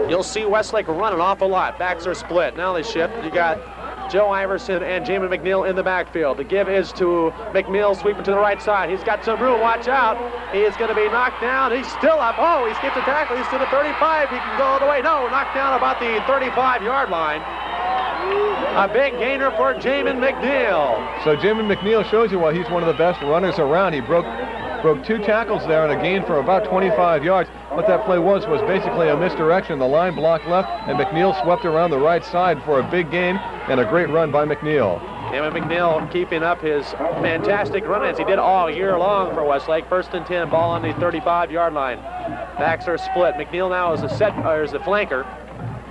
You'll see Westlake run an awful lot. Backs are split. Now they shift. You got Joe Iverson and Jamin McNeil in the backfield. The give is to McNeil, sweeping to the right side. He's got some room. Watch out. He is going to be knocked down. He's still up. Oh, he skipped a tackle. He's to the 35. He can go all the way. No, knocked down about the 35-yard line. A big gainer for Jamin McNeil. So Jamin McNeil shows you why he's one of the best runners around. He broke 2 tackles there and a gain for about 25 yards. What that play was basically a misdirection. The line blocked left, and McNeil swept around the right side for a big gain and a great run by McNeil. Jamin McNeil keeping up his fantastic run as he did all year long for Westlake. 1st and 10, ball on the 35-yard line. Backs are split. McNeil now is a flanker.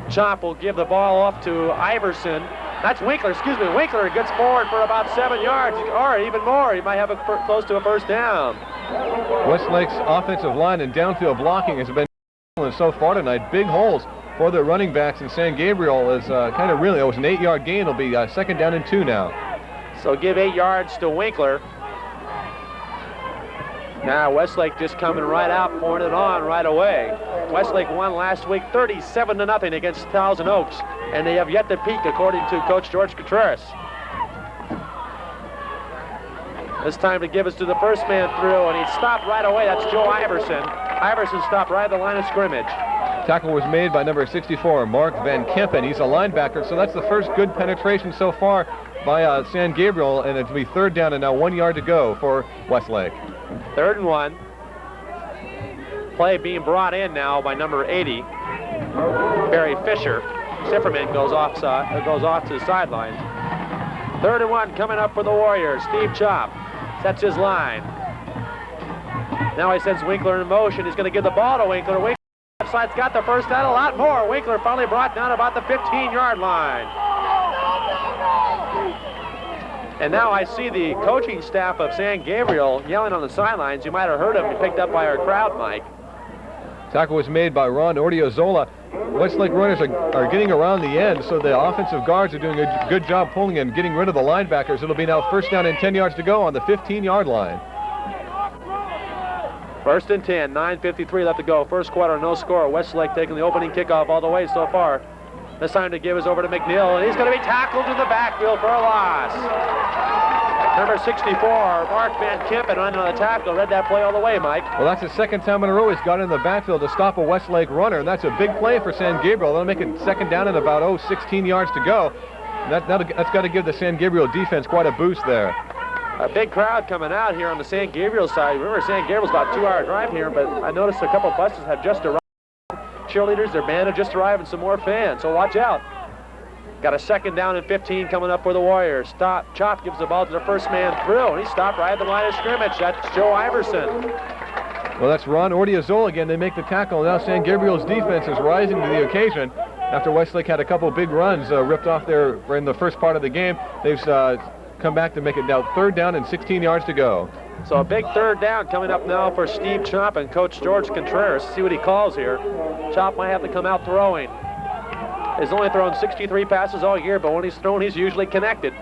Chop will give the ball off to Iverson. That's Winkler, Winkler gets forward for about 7 yards, or even more. He might have close to a first down. Westlake's offensive line and downfield blocking has been so far tonight. Big holes for their running backs, and San Gabriel is kind of really, it was an 8-yard gain. It'll be 2nd down and 2 now. So give 8 yards to Winkler. Now Westlake just coming right out, pouring it on right away. Westlake won last week 37-0 against Thousand Oaks, and they have yet to peak according to Coach George Contreras. It's time to give us to the first man through, and he stopped right away. That's Joe Iverson. Iverson stopped right at the line of scrimmage. Tackle was made by number 64, Mark Van Kempen. He's a linebacker, so that's the first good penetration so far by San Gabriel, and it'll be 3rd down and now 1 yard to go for Westlake. 3rd and 1. Play being brought in now by number 80, Barry Fisher. Zifferman goes off to the sidelines. 3rd and 1 coming up for the Warriors. Steve Chop sets his line. Now he sends Winkler in motion. He's going to give the ball to Winkler. Winkler left side's got the first down, a lot more. Winkler finally brought down about the 15-yard line. And now I see the coaching staff of San Gabriel yelling on the sidelines. You might have heard him picked up by our crowd mic. Tackle was made by Ron Ordiozola. Westlake runners are getting around the end, so the offensive guards are doing a good job pulling and getting rid of the linebackers. It'll be now 1st down and 10 yards to go on the 15-yard line. 1st and 10, 9:53 left to go. First quarter, no score. Westlake taking the opening kickoff all the way so far. This time to give is over to McNeil, and he's going to be tackled in the backfield for a loss. Number 64, Mark Van Kempen, on the tackle, read that play all the way, Mike. Well, that's the 2nd time in a row he's got in the backfield to stop a Westlake runner, and that's a big play for San Gabriel. They'll make it 2nd down and about 16 yards to go. That's got to give the San Gabriel defense quite a boost there. A big crowd coming out here on the San Gabriel side. Remember, San Gabriel's about a 2-hour drive here, but I noticed a couple buses have just arrived. Cheerleaders, their band have just arrived, and some more fans, so watch out. Got a 2nd down and 15 coming up for the Warriors. Chop gives the ball to the first man through, and he stopped right at the line of scrimmage. That's Joe Iverson. Well, that's Ron Ordiozola again. They make the tackle. Now San Gabriel's defense is rising to the occasion. After Westlake had a couple big runs ripped off there in the first part of the game, they've come back to make it now 3rd down and 16 yards to go. So a big 3rd down coming up now for Steve Chop and Coach George Contreras. See what he calls here. Chop might have to come out throwing. He's only thrown 63 passes all year, but when he's thrown, he's usually connected.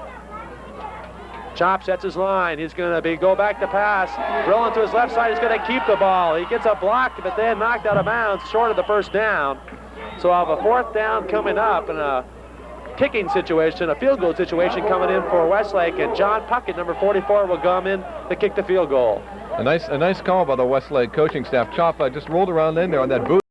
Chop sets his line. He's going to go back to pass. Rolling to his left side. He's going to keep the ball. He gets a block, but then knocked out of bounds short of the first down. So I'll have a 4th down coming up and a kicking situation, a field goal situation coming in for Westlake, and John Puckett, number 44, will come in to kick the field goal. A nice call by the Westlake coaching staff. Chop just rolled around in there on that boot,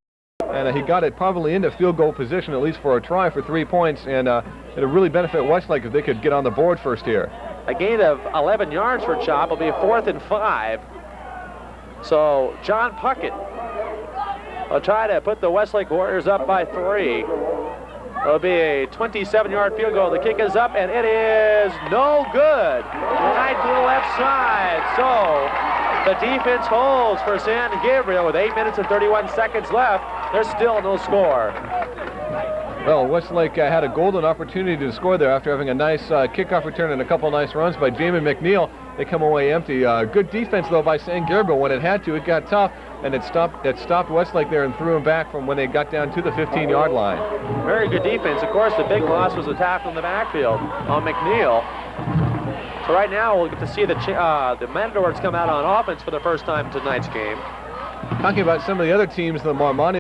and he got it probably into field goal position, at least for a try for 3 points, and it'll really benefit Westlake if they could get on the board first here. A gain of 11 yards for Chop. Will be a 4th and 5. So John Puckett will try to put the Westlake Warriors up by 3. It'll be a 27-yard field goal. The kick is up, and it is no good. Right to the left side. So the defense holds for San Gabriel with 8 minutes and 31 seconds left. There's still no score. Well, Westlake had a golden opportunity to score there after having a nice kickoff return and a couple nice runs by Jamin McNeil. They come away empty. Good defense, though, by San Gabriel. When it had to, it got tough, and it stopped Westlake there and threw him back from when they got down to the 15-yard line. Very good defense. Of course, the big loss was a tackle in the backfield on McNeil. So right now, we'll get to see the Matadors come out on offense for the first time in tonight's game. Talking about some of the other teams, the Marmani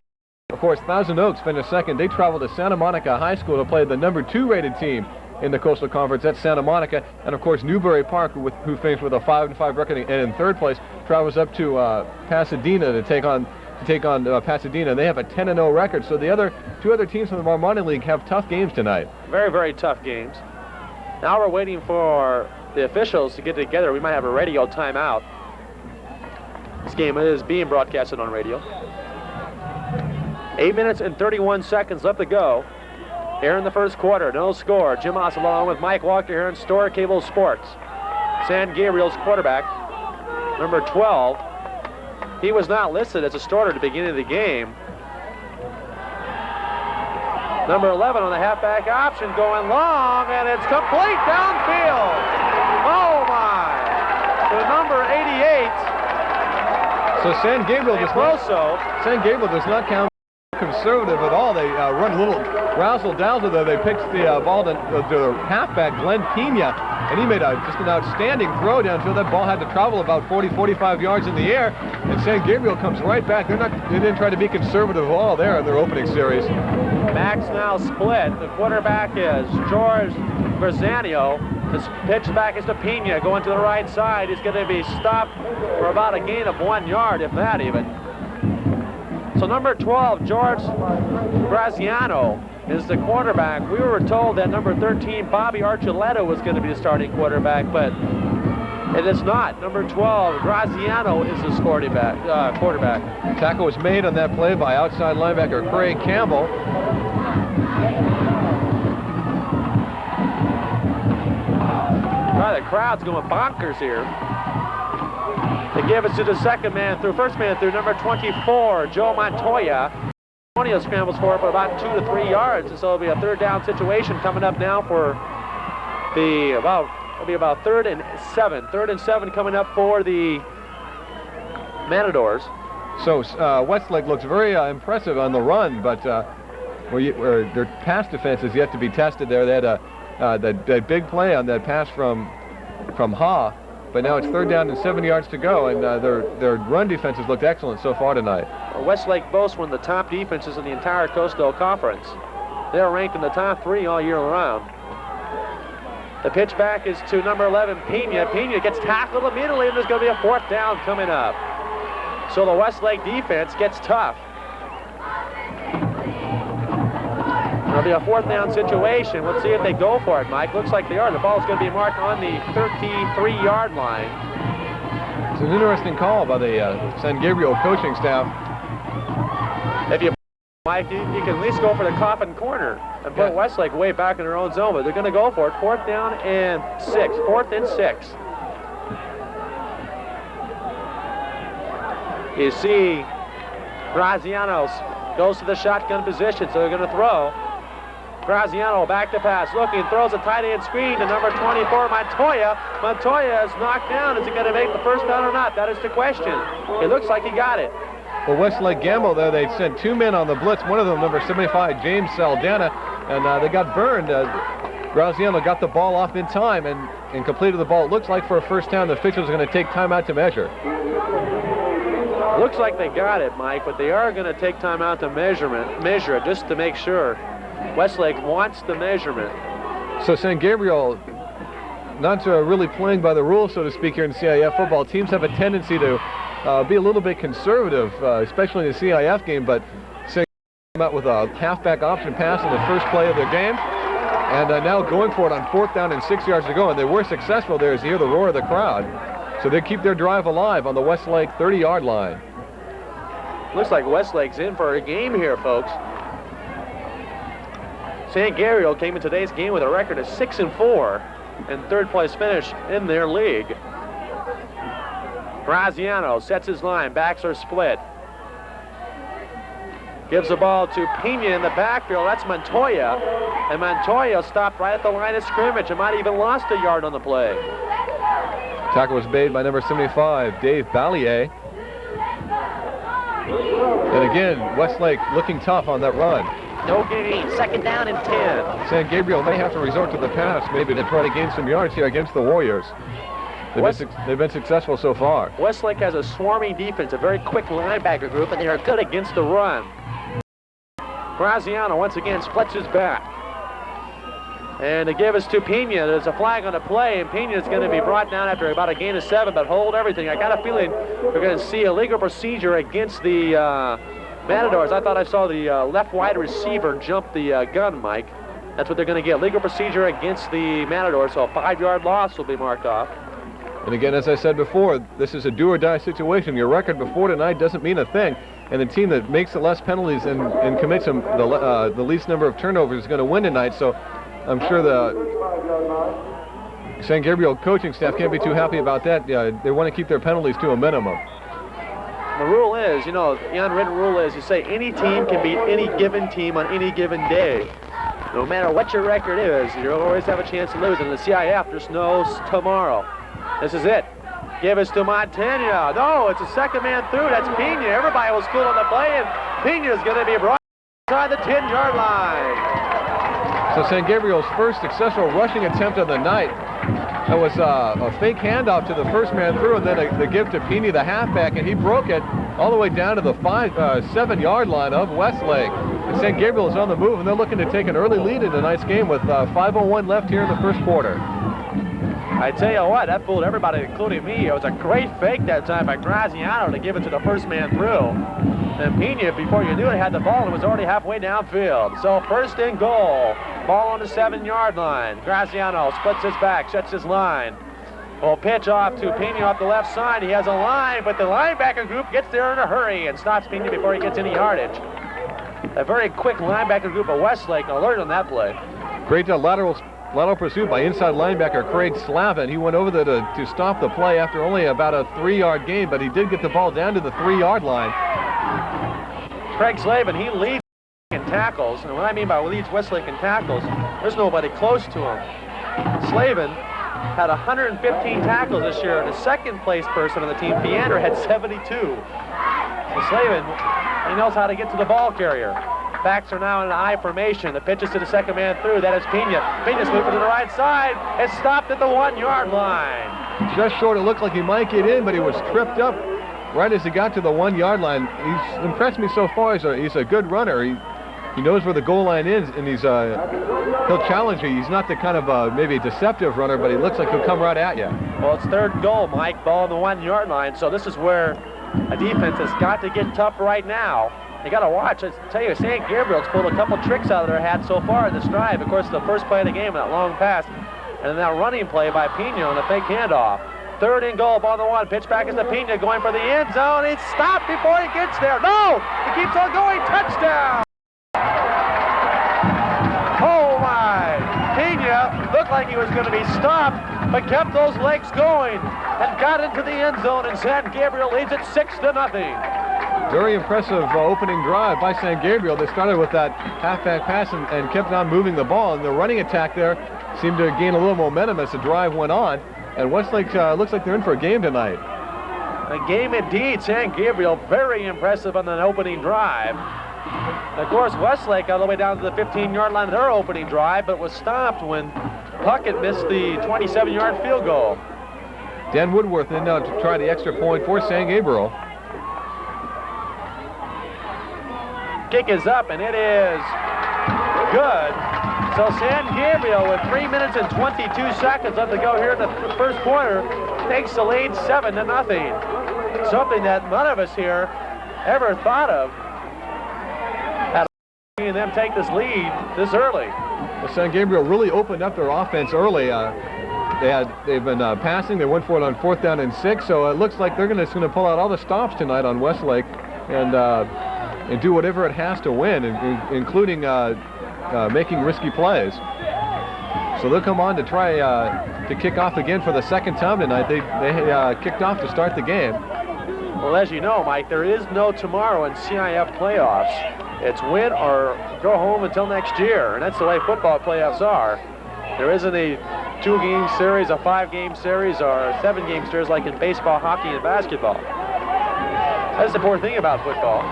course, Thousand Oaks finished second. They traveled to Santa Monica High School to play the number 2 rated team in the Coastal Conference. That's Santa Monica. And of course, Newbury Park, who finished with a 5-5 record and in third place, travels up to Pasadena to take on Pasadena. They have a 10-0 record. So the two other teams from the Marmoni League have tough games tonight. Very, very tough games. Now we're waiting for the officials to get together. We might have a radio timeout. This game is being broadcasted on radio. 8 minutes and 31 seconds left to go here in the first quarter. No score. Jim Haas along with Mike Walker here in Store Cable Sports. San Gabriel's quarterback, number 12. He was not listed as a starter at the beginning of the game. Number 11 on the halfback option going long, and it's complete downfield. Oh my! To number 88. So San Gabriel does not count conservative at all. They run a little razzle-dazzle there. They pitched the ball to the halfback, Glenn Pena, and he made just an outstanding throw downfield. That ball had to travel about 40-45 yards in the air, and San Gabriel comes right back. They didn't try to be conservative at all there in their opening series. Backs now split. The quarterback is George Grazanio. This pitch back is to Pena going to the right side. He's going to be stopped for about a gain of 1 yard, if that even. So number 12, George Graziano, is the quarterback. We were told that number 13, Bobby Archuleta, was going to be the starting quarterback, but it is not. Number 12, Graziano, is the quarterback. Tackle was made on that play by outside linebacker Craig Campbell. The crowd's going bonkers here. They give it to the first man through, number 24, Joe Montoya. Montoya scrambles for it for about 2 to 3 yards, and so it'll be a third down situation coming up now for it'll be about 3rd and 7. 3rd and 7 coming up for the Matadors. So Westlake looks very impressive on the run, but where their pass defense is yet to be tested there. They had that big play on that pass from Ha, but now it's 3rd down and 7 yards to go, and their run defense has looked excellent so far tonight. Westlake boasts one of the top defenses in the entire Coastal Conference. They're ranked in the top 3 all year round. The pitch back is to number 11, Pena. Pena gets tackled immediately, and there's going to be a 4th down coming up. So the Westlake defense gets tough. It'll be a 4th down situation. Let's see if they go for it, Mike. Looks like they are. The ball's going to be marked on the 33-yard line. It's an interesting call by the San Gabriel coaching staff. Mike, you can at least go for the coffin corner and put Westlake way back in their own zone, but they're going to go for it. 4th down and 6. 4th and 6. You see Graziano goes to the shotgun position, so they're going to throw. Graziano back to pass, looking, throws a tight end screen to number 24, Montoya. Montoya is knocked down. Is he going to make the first down or not? That is the question. It looks like he got it. Well, Westlake gambled there. They sent 2 men on the blitz. One of them, number 75, James Saldana, and they got burned. Graziano got the ball off in time and completed the ball. It looks like for a first down, the officials are going to take time out to measure. Looks like they got it, Mike, but they are going to take time out to measure it just to make sure. Westlake wants the measurement. So San Gabriel, not really playing by the rules, so to speak, here in CIF football. Teams have a tendency to be a little bit conservative, especially in the CIF game, but San Gabriel came out with a halfback option pass in the first play of their game, and now going for it on 4th down and 6 yards to go, and they were successful there as you hear the roar of the crowd. So they keep their drive alive on the Westlake 30-yard line. Looks like Westlake's in for a game here, folks. San Gabriel came in today's game with a record of 6-4 and 3rd place finish in their league. Graziano sets his line, backs are split. Gives the ball to Pena in the backfield. That's Montoya, and Montoya stopped right at the line of scrimmage and might even lost a yard on the play. Tackle was made by number 75, Dave Ballier. And again, Westlake looking tough on that run. No gain, 2nd down and 10. San Gabriel may have to resort to the pass maybe to try to gain some yards here against the Warriors. They've been successful so far. Westlake has a swarming defense, a very quick linebacker group, and they are good against the run. Graziano once again splits his back. And to give us to Pena, there's a flag on the play, and Pena is going to be brought down after about a gain of 7, but hold everything. I got a feeling we're going to see a legal procedure against the Matadors. I thought I saw the left wide receiver jump the gun, Mike. That's what they're going to get, legal procedure against the Matadors, so a 5-yard loss will be marked off. And again, as I said before, this is a do-or-die situation. Your record before tonight doesn't mean a thing, and the team that makes the less penalties and commits the least number of turnovers is going to win tonight, so I'm sure the San Gabriel coaching staff can't be too happy about that. They want to keep their penalties to a minimum. The rule is, you know, the unwritten rule is you say any team can beat any given team on any given day. No matter what your record is, you always have a chance to lose. And the CIF just knows tomorrow. This is it. Give us to Montana. No, it's a second man through. That's Pena. Everybody was cool on the play, and Pena's going to be brought inside the 10-yard line. So San Gabriel's first successful rushing attempt of the night. That was a fake handoff to the first man through, and then the give to Pena, the halfback, and he broke it all the way down to the 7-yard line of Westlake. And San Gabriel is on the move, and they're looking to take an early lead in tonight's game with 5:01 left here in the first quarter. I tell you what, that fooled everybody, including me. It was a great fake that time by Graziano to give it to the first man through. And Pena, before you knew it, had the ball and was already halfway downfield. So first and goal. Ball on the 7-yard line. Graziano splits his back, shuts his line. Will pitch off to Pena off the left side. He has a line, but the linebacker group gets there in a hurry and stops Pena before he gets any yardage. A very quick linebacker group of Westlake alert on that play. Great lateral pursuit by inside linebacker Craig Slavin. He went over there to stop the play after only about a 3-yard gain, but he did get the ball down to the 3-yard line. Craig Slavin, he leads in tackles, and what I mean by leads Westlake in tackles, there's nobody close to him. Slavin had 115 tackles this year, and the second place person on the team, Piander, had 72. So Slavin, he knows how to get to the ball carrier. Backs are now in an I formation. The pitch is to the second man through. That is Pena. Pena's moving to the right side. It's stopped at the 1-yard line. Just short, it looked like he might get in, but he was tripped up right as he got to the 1-yard line. He's impressed me so far. He's a good runner. He knows where the goal line is, and he'll challenge you. He's not the kind of maybe deceptive runner, but he looks like he'll come right at you. Well, it's third goal, Mike. Ball on the 1-yard line. So this is where a defense has got to get tough right now. You got to watch. I tell you, San Gabriel's pulled a couple tricks out of their hat so far in this drive. Of course, the first play of the game, that long pass, and then that running play by Pena on the fake handoff. Third and goal, ball on the 1. Pitch back is to Pena going for the end zone. It's stopped before he gets there. No! He keeps on going. Touchdown! Oh, my! Pena looked like he was going to be stopped, but kept those legs going and got into the end zone, and San Gabriel leads it 6-0. Very impressive opening drive by San Gabriel. They started with that halfback pass and kept on moving the ball, and the running attack there seemed to gain a little momentum as the drive went on. And Westlake looks like they're in for a game tonight. A game indeed. San Gabriel very impressive on the opening drive. Of course, Westlake all the way down to the 15-yard line of their opening drive, but was stopped when Puckett missed the 27-yard field goal. Dan Woodworth in now to try the extra point for San Gabriel. Kick is up, and it is good. So San Gabriel, with 3 minutes and 22 seconds left to go here in the first quarter, takes the lead 7-0. Something that none of us here ever thought of. Seeing them take this lead this early. Well, San Gabriel really opened up their offense early. They've been passing. They went for it on 4th down and 6. So it looks like they're just going to pull out all the stops tonight on Westlake and do whatever it has to win, including making risky plays. So they'll come on to try to kick off again for the second time tonight. They kicked off to start the game. Well, as you know, Mike, there is no tomorrow in CIF playoffs. It's win or go home until next year, and that's the way football playoffs are. There isn't a 2-game series, a 5-game series, or a 7-game series like in baseball, hockey, and basketball. That's the poor thing about football.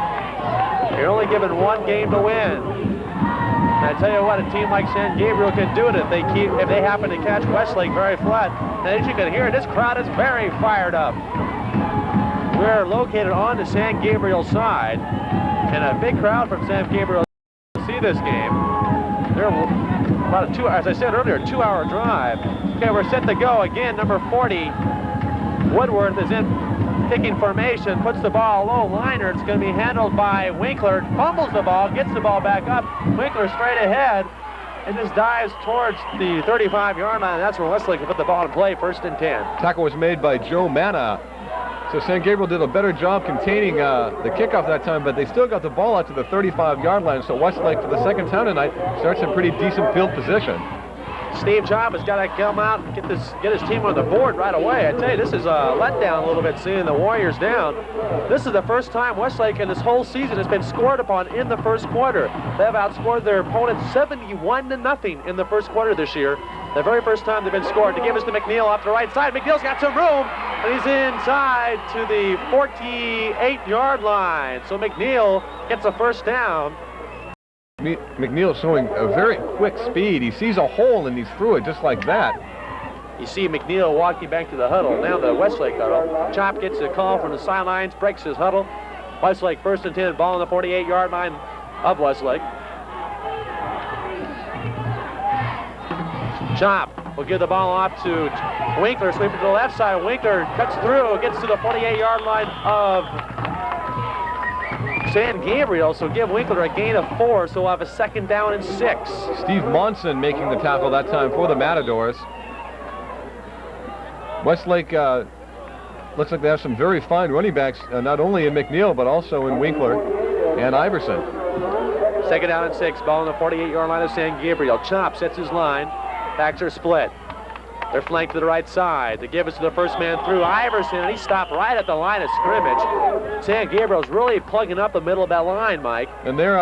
You're only given 1 game to win. And I tell you what, a team like San Gabriel can do it if they happen to catch Westlake very flat. And as you can hear, this crowd is very fired up. We're located on the San Gabriel side, and a big crowd from San Gabriel See this game. They're about a 2, as I said earlier, 2-hour drive. Okay, we're set to go again. Number 40, Woodworth, is in kicking formation, puts the ball low liner. It's going to be handled by Winkler. Fumbles the ball, gets the ball back up. Winkler straight ahead and just dives towards the 35-yard line. That's where Westlake can put the ball in play, 1st and 10. Tackle was made by Joe Manna. So San Gabriel did a better job containing the kickoff that time, but they still got the ball out to the 35-yard line. So Westlake, for the second time tonight, starts in pretty decent field position. Steve Chop has got to come out and get his team on the board right away. I tell you, this is a letdown a little bit, seeing the Warriors down. This is the first time Westlake in this whole season has been scored upon in the first quarter. They have outscored their opponents 71-0 in the first quarter this year. The very first time they've been scored. To give us to McNeil off the right side. McNeil's got some room, and he's inside to the 48-yard line. So McNeil gets a first down. McNeil showing a very quick speed. He sees a hole and he's through it just like that. You see McNeil walking back to the huddle. Now the Westlake huddle. Chop gets a call from the sidelines, breaks his huddle. Westlake 1st and 10, ball on the 48-yard line of Westlake. Chop will give the ball off to Winkler, sweeping to the left side. Winkler cuts through, gets to the 48-yard line of San Gabriel, so give Winkler a gain of 4, so we'll have a 2nd down and 6. Steve Monson making the tackle that time for the Matadors. Westlake looks like they have some very fine running backs, not only in McNeil, but also in Winkler and Iverson. 2nd down and 6, ball on the 48-yard line of San Gabriel. Chop sets his line, backs are split. They're flanked to the right side. They give us to the first man through, Iverson, and he stopped right at the line of scrimmage. San Gabriel's really plugging up the middle of that line, Mike. And there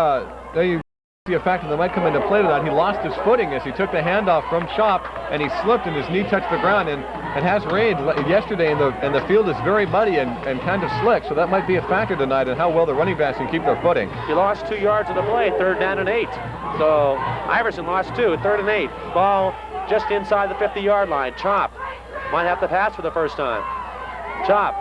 you see a factor that might come into play tonight. He lost his footing as he took the handoff from Chop, and he slipped and his knee touched the ground. And it has rained yesterday, and the field is very muddy and kind of slick, so that might be a factor tonight in how well the running backs can keep their footing. He lost 2 yards in the play, 3rd down and 8. So Iverson lost 2, 3rd and 8. Ball just inside the 50-yard line. Chop might have to pass for the first time. Chop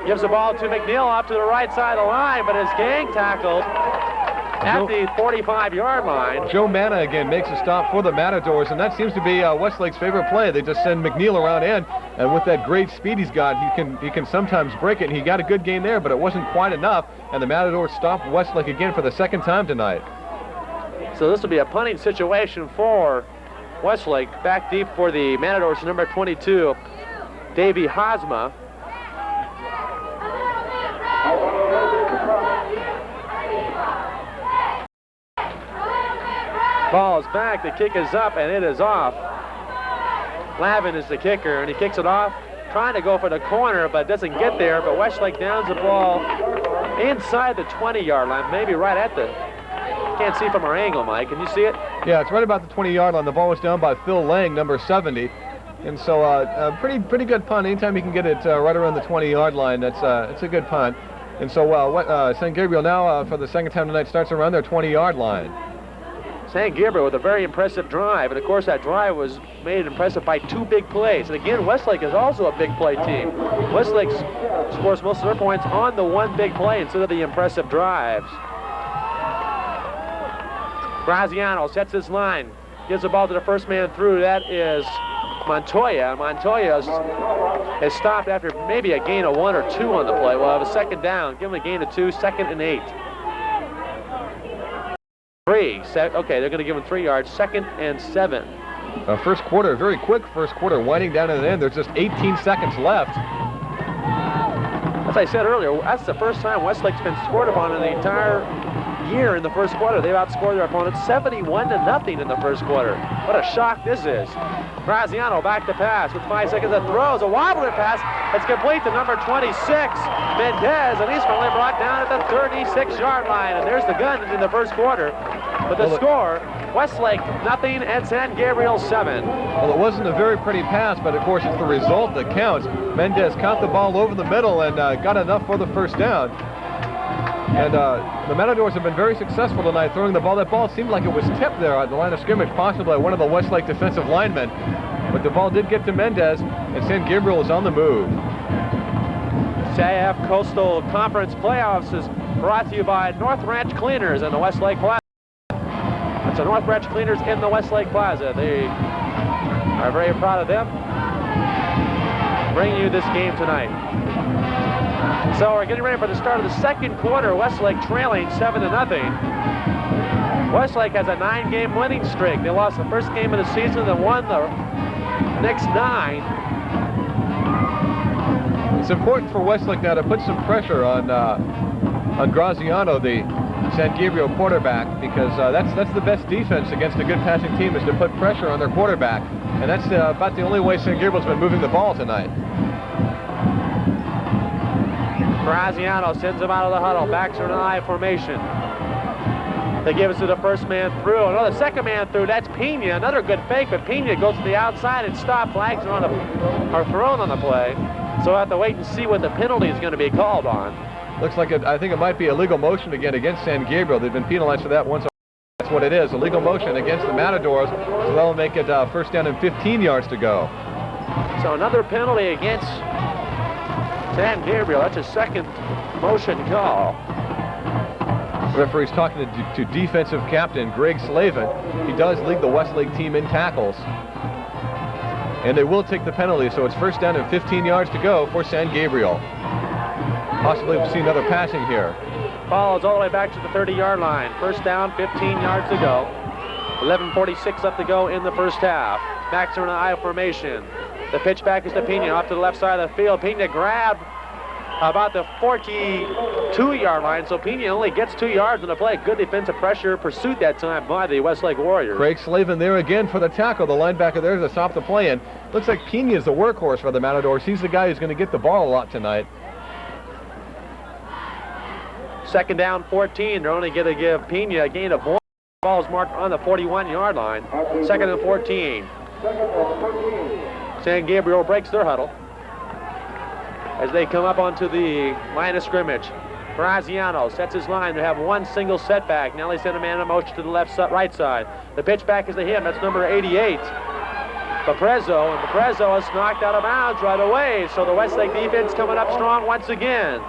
gives the ball to McNeil off to the right side of the line, but is gang tackled at the 45-yard line. Joe Manna again makes a stop for the Matadors, and that seems to be Westlake's favorite play. They just send McNeil around in, and with that great speed he's got, he can sometimes break it, and he got a good gain there, but it wasn't quite enough, and the Matadors stopped Westlake again for the 2nd time tonight. So this will be a punting situation for Westlake. Back deep for the Matadors, number 22, Davey Hosma. Ball is back, the kick is up, and it is off. Lavin is the kicker, and he kicks it off, trying to go for the corner, but doesn't get there. But Westlake downs the ball inside the 20-yard line, maybe right at the... Can't see from our angle, Mike. Can you see it? Yeah, it's right about the 20-yard line. The ball was down by Phil Lang, number 70. And so a pretty good punt. Anytime you can get it right around the 20-yard line, it's a good punt. And so San Gabriel now, for the 2nd time tonight, starts around their 20-yard line. San Gabriel with a very impressive drive, and of course that drive was made impressive by 2 big plays. And again, Westlake is also a big play team. Westlake scores most of their points on the 1 big play instead of the impressive drives. Graziano sets his line, gives the ball to the first man through. That is Montoya. Montoya is stopped after maybe a gain of 1 or 2 on the play. We'll have a 2nd down. Give him a gain of 2, 2nd and 8. 3. Okay, they're going to give him 3 yards, 2nd and 7. First quarter, very quick first quarter, winding down to the end. There's just 18 seconds left. As I said earlier, that's the first time Westlake's been scored upon in the entire year in the first quarter. They've outscored their opponents 71-0 in the first quarter. What a shock this is. Graziano back to pass with 5 seconds of throws. A wobbler pass. It's complete to number 26, Mendez, and he's finally brought down at the 36-yard line. And there's the gun in the first quarter. But the score, Westlake 0 and San Gabriel 7. Well, it wasn't a very pretty pass, but of course it's the result that counts. Mendez caught the ball over the middle and got enough for the first down. And the Matadors have been very successful tonight throwing the ball. That ball seemed like it was tipped there at the line of scrimmage, possibly by one of the Westlake defensive linemen. But the ball did get to Mendez, and San Gabriel is on the move. CIF Coastal Conference Playoffs is brought to you by North Ranch Cleaners and the Westlake Plaza. So North Branch Cleaners in the Westlake Plaza. They are very proud of them bringing you this game tonight. So we're getting ready for the start of the second quarter. Westlake trailing 7-0. Westlake has a 9-game winning streak. They lost the first game of the season and won the next 9. It's important for Westlake now to put some pressure on Graziano, the San Gabriel quarterback, because that's the best defense against a good passing team, is to put pressure on their quarterback, and that's about the only way San Gabriel's been moving the ball tonight. Graziano sends him out of the huddle. Backs are in an I formation. They give it to the first man through. Another second man through. That's Pena. Another good fake, but Pena goes to the outside and stopped. Flags are thrown on the play. So we'll have to wait and see what the penalty is going to be called on. Looks like I think it might be illegal motion again against San Gabriel. They've been penalized for that once. That's what it is, illegal motion against the Matadors. So that'll make it first down and 15 yards to go. So another penalty against San Gabriel. That's a second motion call. The referee's talking to defensive captain Greg Slavin. He does lead the Westlake team in tackles. And they will take the penalty, so it's first down and 15 yards to go for San Gabriel. Possibly we'll see another passing here. Follows all the way back to the 30-yard line. First down, 15 yards to go. 11:46 left to go in the first half. Backs are in an I formation. The pitch back is to Pena off to the left side of the field. Pena grabbed about the 42-yard line, so Pena only gets 2 yards in the play. Good defensive pressure pursued that time by the Westlake Warriors. Craig Slavin there again for the tackle. The linebacker there to stop the play, and looks like Pena is the workhorse for the Matadors. He's the guy who's going to get the ball a lot tonight. Second down, 14. They're only going to give Pena a gain of 1. Ball is marked on the 41-yard line. Second and 14. San Gabriel breaks their huddle as they come up onto the line of scrimmage. Graziano sets his line. They have one single setback. Now they send a man in motion to the right side. The pitch back is to him. That's number 88. Paprezo, and Paprezo is knocked out of bounds right away. So the Westlake defense coming up strong once again.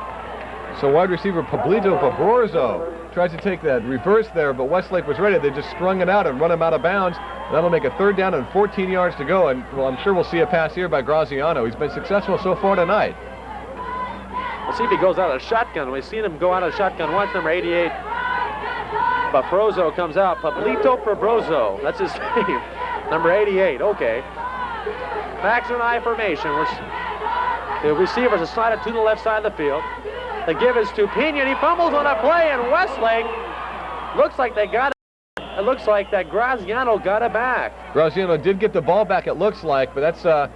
So wide receiver Pablito Paborzo tries to take that reverse there, but Westlake was ready. They just strung it out and run him out of bounds. That'll make a third down and 14 yards to go, and well, I'm sure we'll see a pass here by Graziano. He's been successful so far tonight. We'll see if he goes out of shotgun. We've seen him go out of shotgun once, number 88. Paborzo comes out. Pablito Paborzo, that's his name. Number 88, okay. Backs in I formation. The receivers are slided to the left side of the field. The give is to Pena, and he fumbles on a play, and Westlake looks like they got it. It looks like that Graziano got it back. Graziano did get the ball back, it looks like, but that's a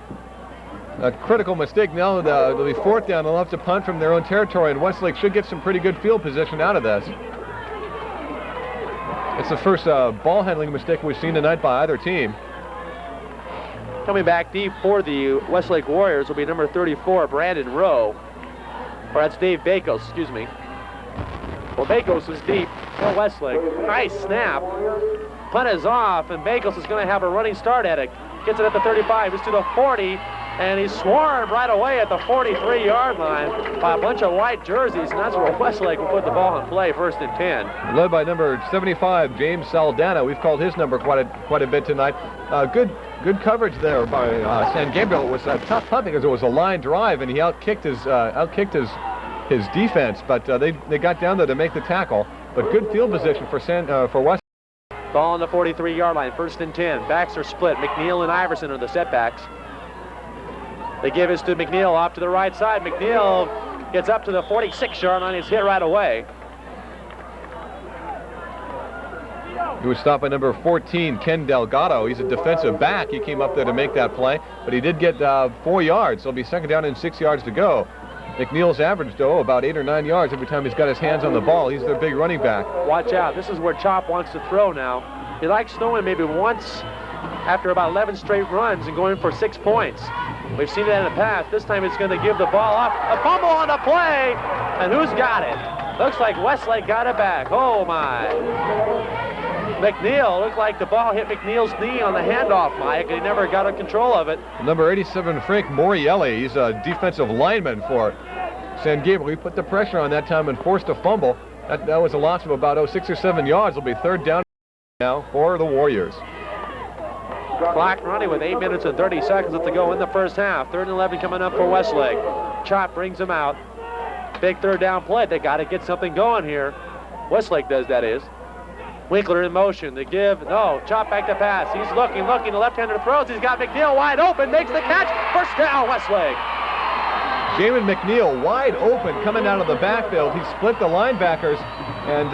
critical mistake. Now it'll be fourth down. They'll have to punt from their own territory, and Westlake should get some pretty good field position out of this. It's the first ball handling mistake we've seen tonight by either team. Coming back deep for the Westlake Warriors will be number 34, Brandon Rowe. Or that's Dave Bakos, excuse me. Well, Bakos is deep for Westlake. Nice snap. Punt is off, and Bakos is going to have a running start at it. Gets it at the 35, he's to the 40, and he's swarmed right away at the 43-yard line by a bunch of white jerseys, and that's where Westlake will put the ball in play, first and 10. Led by number 75, James Saldana. We've called his number quite a bit tonight. Good coverage there by San Gabriel. It was a tough punt because it was a line drive, and he outkicked his defense, but they got down there to make the tackle. But good field position for West. Ball on the 43-yard line, first and 10. Backs are split. McNeil and Iverson are the setbacks. They give this to McNeil off to the right side. McNeil gets up to the 46-yard line. He's hit right away. He was stopped by number 14, Ken Delgado. He's a defensive back. He came up there to make that play, but he did get 4 yards. So it'll be second down and 6 yards to go. McNeil's averaged, though, about 8 or 9 yards every time he's got his hands on the ball. He's their big running back. Watch out. This is where Chop wants to throw now. He likes throwing maybe once after about 11 straight runs and going for 6 points. We've seen that in the past. This time it's going to give the ball up. A fumble on the play, and who's got it? Looks like Westlake got it back. Oh, my. McNeil, looked like the ball hit McNeil's knee on the handoff, Mike, and he never got a control of it. Number 87, Frank Morielli. He's a defensive lineman for San Gabriel. He put the pressure on that time and forced a fumble. That was a loss of about 6 or 7 yards. It'll be third down. now for the Warriors. Clock running with 8 minutes and 30 seconds left to go in the first half. 3rd and 11 coming up for Westlake. Chop brings him out. Big 3rd down play. They got to get something going here. Westlake does, that is. Winkler in motion. The give. No. Chop back to pass. He's looking. The left-hander throws. He's got McNeil wide open. Makes the catch. First down, Westlake. Jamin McNeil wide open coming out of the backfield. He split the linebackers, and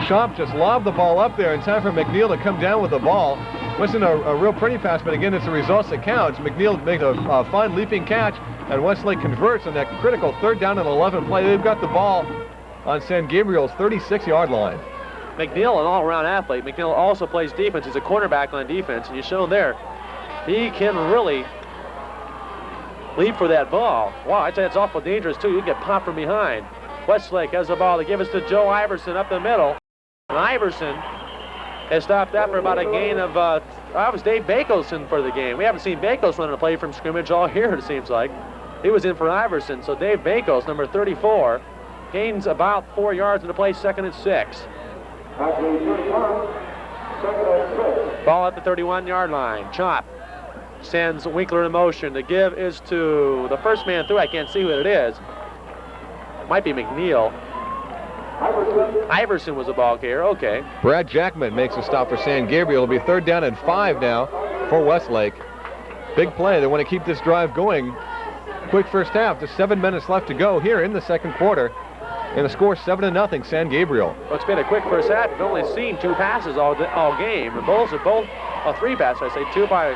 Chop just lobbed the ball up there in time for McNeil to come down with the ball. Wasn't a real pretty pass, but again, it's the results that counts. McNeil makes a fine leaping catch, and Westlake converts on that critical 3rd down and 11 play. They've got the ball on San Gabriel's 36-yard line. McNeil, an all-around athlete. McNeil also plays defense. He's a cornerback on defense, and you show there he can really leap for that ball. Wow, I'd say it's awful dangerous, too. You get popped from behind. Westlake has the ball. They give us to Joe Iverson up the middle. And Iverson has stopped that for about a gain of, that was Dave Bakelson for the game. We haven't seen Bakels running a play from scrimmage all year, it seems like. He was in for Iverson, so Dave Bakels, number 34, gains about 4 yards in the play, 2nd and 6. Ball at the 31-yard line. Chop sends Winkler in motion. The give is to the first man through. I can't see who it is. It might be McNeil. Iverson was the ball carrier. Okay. Brad Jackman makes a stop for San Gabriel. It'll be 3rd down and 5 now for Westlake. Big play. They want to keep this drive going. Quick first half. Just 7 minutes left to go here in the 2nd quarter. And the score 7-0 San Gabriel. Well, it's been a quick first half. We've only seen 2 passes all game. And both 3 passes, I say. 2 by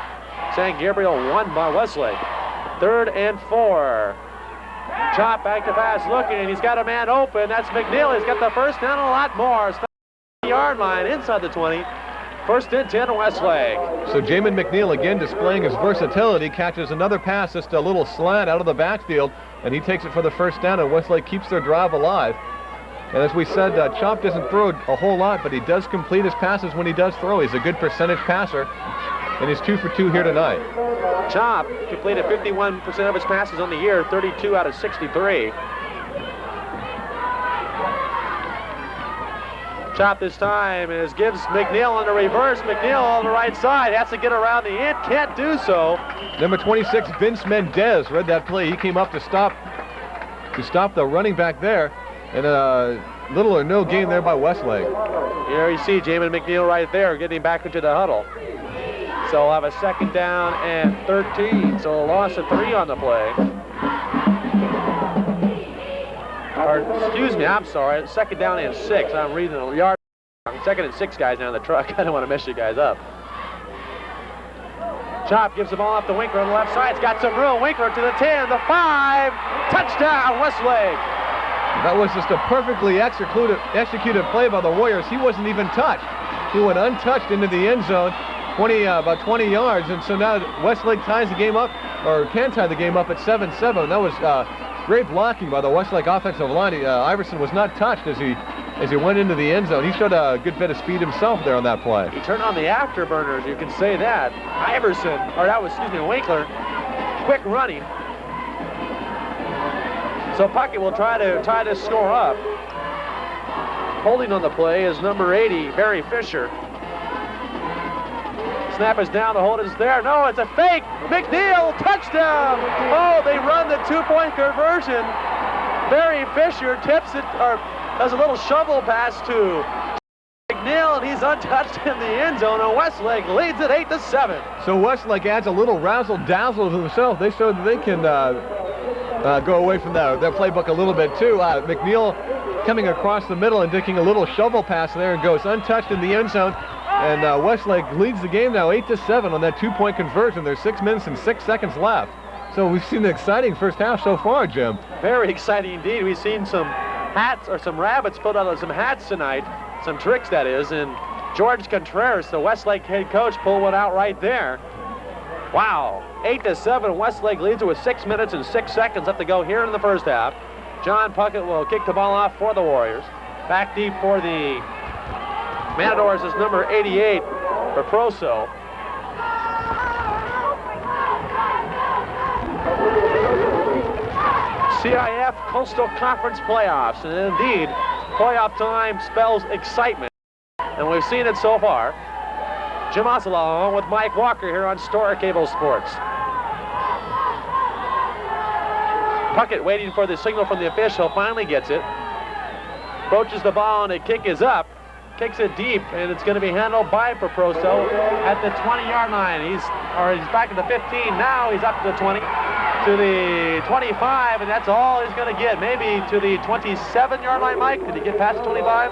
San Gabriel, 1 by Westlake. 3rd and 4. Chop back to pass looking. He's got a man open. That's McNeil. He's got the first down and a lot more. 30-yard line inside the 20. 1st and 10 Westlake. So Jamin McNeil again displaying his versatility, catches another pass, just a little slant out of the backfield, and he takes it for the first down, and Westlake keeps their drive alive. And as we said, Chop doesn't throw a whole lot, but he does complete his passes when he does throw. He's a good percentage passer, and he's 2 for 2 here tonight. Chop completed 51% of his passes on the year, 32 out of 63. Chop this time gives McNeil on the reverse. McNeil on the right side has to get around the end, can't do so. Number 26, Vince Mendez, read that play. He came up to stop the running back there, and little or no gain there by Westlake. Here you see Jamin McNeil right there getting back into the huddle. So we'll have a 2nd down and 13. So a loss of 3 on the play. Or, excuse me, I'm sorry. 2nd down and 6. I'm reading the yard. 2nd and 6 guys now in the truck. I don't want to mess you guys up. Chop gives the ball off to Winkler on the left side. It's got some room. Winkler to the 10, the 5. Touchdown, Westlake. That was just a perfectly executed play by the Warriors. He wasn't even touched. He went untouched into the end zone, about 20 yards, and so now Westlake ties the game up, or can tie the game up at 7-7. That was great blocking by the Westlake offensive line. Iverson was not touched as he went into the end zone. He showed a good bit of speed himself there on that play. He turned on the afterburners, you can say that. Winkler, quick running. So Puckett will try to tie this score up. Holding on the play is number 80, Barry Fisher. Snap is down, the hold is there. No, it's a fake. McNeil, touchdown. Oh, they run the 2-point conversion. Barry Fisher tips it, or does a little shovel pass to McNeil, and he's untouched in the end zone, and Westlake leads it 8-7. So Westlake adds a little razzle-dazzle to themselves. They show that they can go away from their playbook a little bit, too. McNeil coming across the middle and taking a little shovel pass there and goes untouched in the end zone. And Westlake leads the game now 8-7 on that 2-point conversion. There's 6 minutes and 6 seconds left. So we've seen an exciting first half so far, Jim. Very exciting indeed. We've seen some hats, or some rabbits put on some hats tonight. Some tricks, that is. And George Contreras, the Westlake head coach, pulled one out right there. Wow. 8-7. Westlake leads it with 6 minutes and 6 seconds left to go here in the first half. John Puckett will kick the ball off for the Warriors. Back deep for the Matadors is number 88 for Proso. CIF Coastal Conference Playoffs, and indeed, playoff time spells excitement. and we've seen it so far. Jim Ossola along with Mike Walker here on Storer Cable Sports. Puckett waiting for the signal from the official, finally gets it. Approaches the ball and the kick is up. Kicks it deep, and it's going to be handled by Proproso at the 20-yard line. He's back at the 15. Now he's up to the 20, to the 25, and that's all he's going to get. Maybe to the 27-yard line, Mike. Did he get past the 25?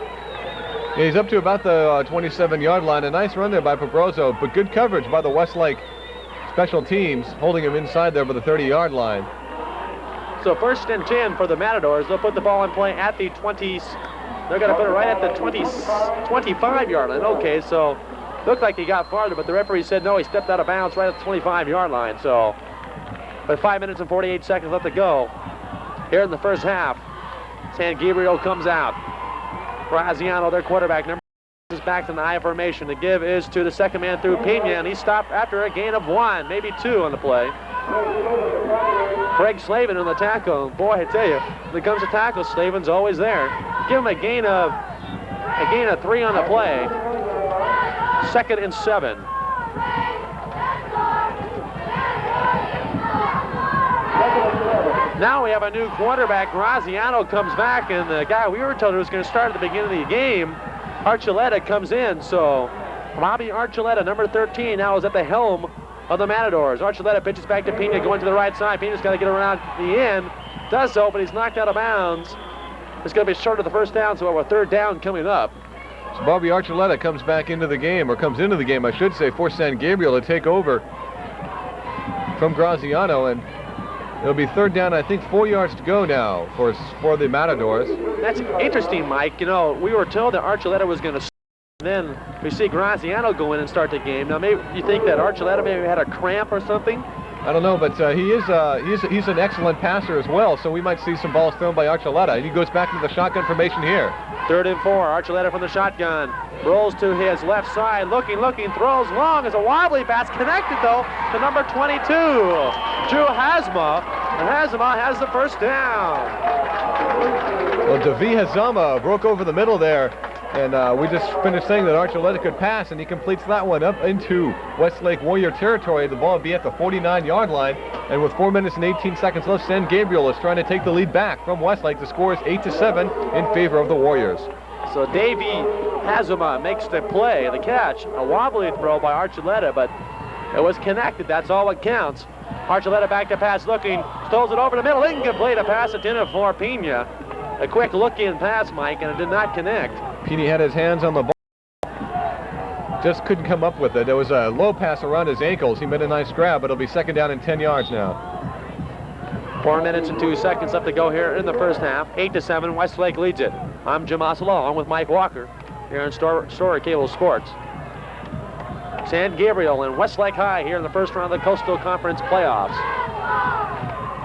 Yeah, he's up to about the 27-yard line. A nice run there by Proproso, but good coverage by the Westlake special teams, holding him inside there by the 30-yard line. So 1st and 10 for the Matadors. They'll put the ball in play at the 20s. They're going to put it right at the 25-yard line. Okay, so looked like he got farther, but the referee said no, he stepped out of bounds right at the 25-yard line. So, but 5 minutes and 48 seconds left to go here in the first half. San Gabriel comes out. Graziano, their quarterback, number is back in the I formation. The give is to the second man through Pena, and he stopped after a gain of 1, maybe 2 on the play. Craig Slavin on the tackle. Boy, I tell you, when it comes to tackles, Slavin's always there. Give him a gain of 3 on the play. 2nd and 7. Now we have a new quarterback. Graziano comes back, and the guy we were told was going to start at the beginning of the game, Archuleta, comes in. So Robbie Archuleta, number 13, now is at the helm of the Matadors. Archuleta pitches back to Pena, going to the right side. Pena's got to get around the end. Does so, but he's knocked out of bounds. It's going to be short of the first down, so we have a 3rd down coming up. So Bobby Archuleta comes back into the game, or comes into the game, I should say, for San Gabriel to take over from Graziano, and it'll be 3rd down, I think 4 yards to go now for the Matadors. That's interesting, Mike. You know, we were told that Archuleta was going to. Then we see Graziano go in and start the game. Now, maybe you think that Archuleta maybe had a cramp or something? I don't know, but he's an excellent passer as well, so we might see some balls thrown by Archuleta. He goes back into the shotgun formation here. 3rd and 4, Archuleta from the shotgun. Rolls to his left side, looking, throws long as a wobbly pass, connected though to number 22, Drew Hazma, and Hazma has the first down. Well, Davi Hazama broke over the middle there, and we just finished saying that Archuleta could pass, and he completes that one up into Westlake Warrior territory. The ball will be at the 49-yard line, and with 4 minutes and 18 seconds left, San Gabriel is trying to take the lead back from Westlake. The score is 8-7 in favor of the Warriors. So Davey Hazama makes the play, the catch, a wobbly throw by Archuleta, but it was connected. That's all that counts. Archuleta back to pass, looking, throws it over the middle, incomplete, a pass intended for Pena. A quick look-in pass, Mike, and it did not connect. Pena had his hands on the ball, just couldn't come up with it. There was a low pass around his ankles. He made a nice grab, but it'll be 2nd down and 10 yards now. 4 minutes and 2 seconds left to go here in the first half. 8-7, Westlake leads it. I'm Jim Ossola, along with Mike Walker, here on Storer Cable Sports. San Gabriel and Westlake High here in the first round of the Coastal Conference Playoffs.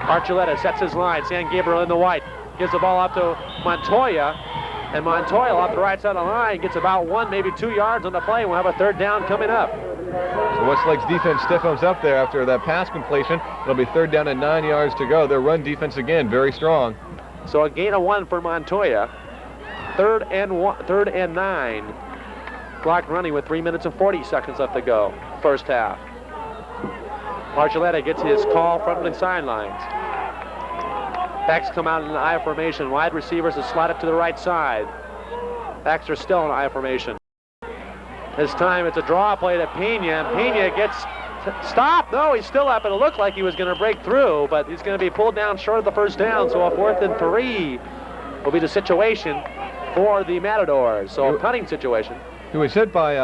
Archuleta sets his line. San Gabriel in the white. Gives the ball up to Montoya, and Montoya off the right side of the line gets about 1, maybe 2 yards on the play. We'll have a 3rd down coming up. So Westlake's defense stiffens up there after that pass completion. It'll be 3rd down and 9 yards to go. Their run defense again very strong. So a gain of 1 for Montoya. 3rd and 9. Clock running with 3 minutes and 40 seconds left to go. First half. Archuleta gets his call from the sidelines. Backs come out in the I formation. Wide receivers are slotted to the right side. Backs are still in I formation. This time it's a draw play to Pena. Pena gets stopped. No, he's still up. It looked like he was going to break through, but he's going to be pulled down short of the first down. So a 4th and 3 will be the situation for the Matadors. So a punting situation. He was hit by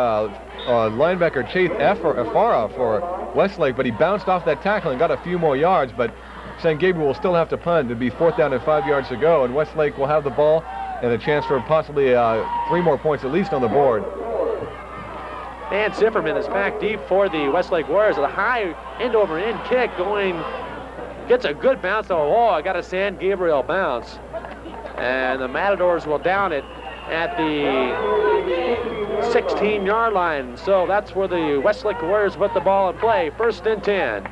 linebacker Chase Afara for Westlake, but he bounced off that tackle and got a few more yards, but San Gabriel will still have to punt. It'll be 4th down and 5 yards to go, and Westlake will have the ball and a chance for possibly 3 more points at least on the board. Dan Zifferman is back deep for the Westlake Warriors. A high end-over-end kick going, gets a good bounce on the wall. I got a San Gabriel bounce. And the Matadors will down it at the 16-yard line. So that's where the Westlake Warriors put the ball in play. 1st and 10.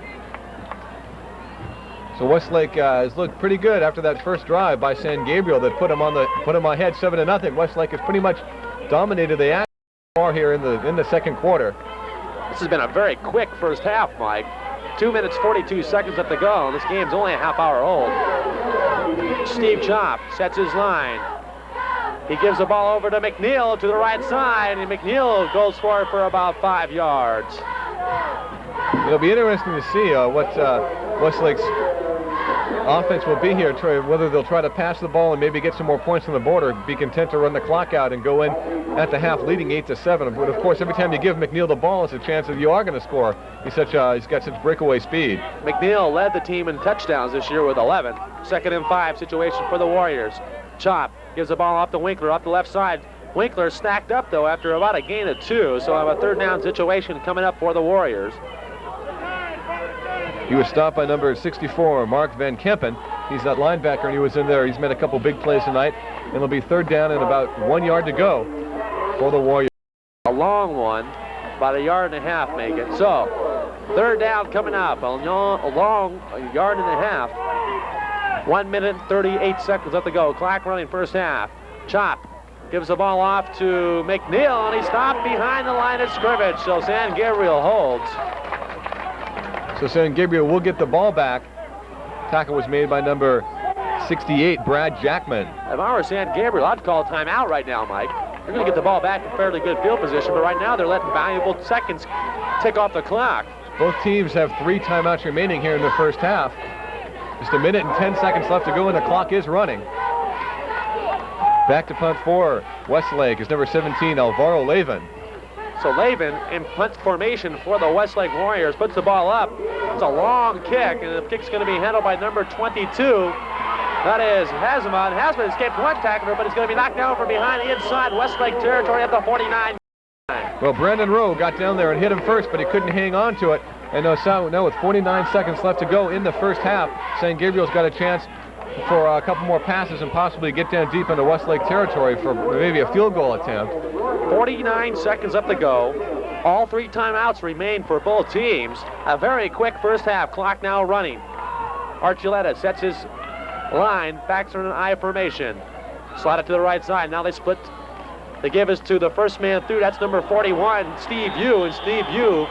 So Westlake has looked pretty good after that first drive by San Gabriel that put him ahead 7-0. Westlake has pretty much dominated the action. far here in the second quarter. This has been a very quick first half, Mike. 2 minutes, 42 seconds left to go. This game's only a half hour old. Steve Chop sets his line. He gives the ball over to McNeil to the right side, and McNeil goes for it for about 5 yards. It'll be interesting to see what Westlake's offense will be here, whether they'll try to pass the ball and maybe get some more points on the board, or be content to run the clock out and go in at the half leading 8-7. But of course, every time you give McNeil the ball, it's a chance that you are going to score. He's got such breakaway speed. McNeil led the team in touchdowns this year with 11. 2nd and 5 situation for the Warriors. Chop gives the ball off to Winkler off the left side. Winkler stacked up though after about a gain of 2, so a 3rd down situation coming up for the Warriors. He was stopped by number 64, Mark Van Kempen. He's that linebacker, and he was in there. He's made a couple big plays tonight, and it'll be 3rd down and about 1 yard to go for the Warriors. A long one, about 1.5 yards make it. So, 3rd down coming up, a long 1.5 yards. 1 minute, 38 seconds left to go. Clock running first half. Chop gives the ball off to McNeil, and he stopped behind the line of scrimmage, so San Gabriel holds. So San Gabriel will get the ball back. Tackle was made by number 68, Brad Jackman. If I were San Gabriel, I'd call timeout right now, Mike. They're going to get the ball back in fairly good field position, but right now they're letting valuable seconds tick off the clock. Both teams have 3 timeouts remaining here in the first half. Just 1 minute and 10 seconds left to go, and the clock is running. Back to punt for Westlake is number 17, Alvaro Lavin. So Lavin in punt formation for the Westlake Warriors puts the ball up. It's a long kick, and the kick's going to be handled by number 22. That is Hasman. Hasman escaped one tackler, but it's going to be knocked down from behind the inside Westlake territory at the 49. Well, Brandon Rowe got down there and hit him first, but he couldn't hang on to it. And now with 49 seconds left to go in the first half, San Gabriel's got a chance for a couple more passes and possibly get down deep into Westlake territory for maybe a field goal attempt. 49 seconds up to go. All 3 timeouts remain for both teams. A very quick first half. Clock now running. Archuleta sets his line. Backs are in an I formation. Slide it to the right side. Now they split. The give is to the first man through. That's number 41, Steve Yu. And Steve Yu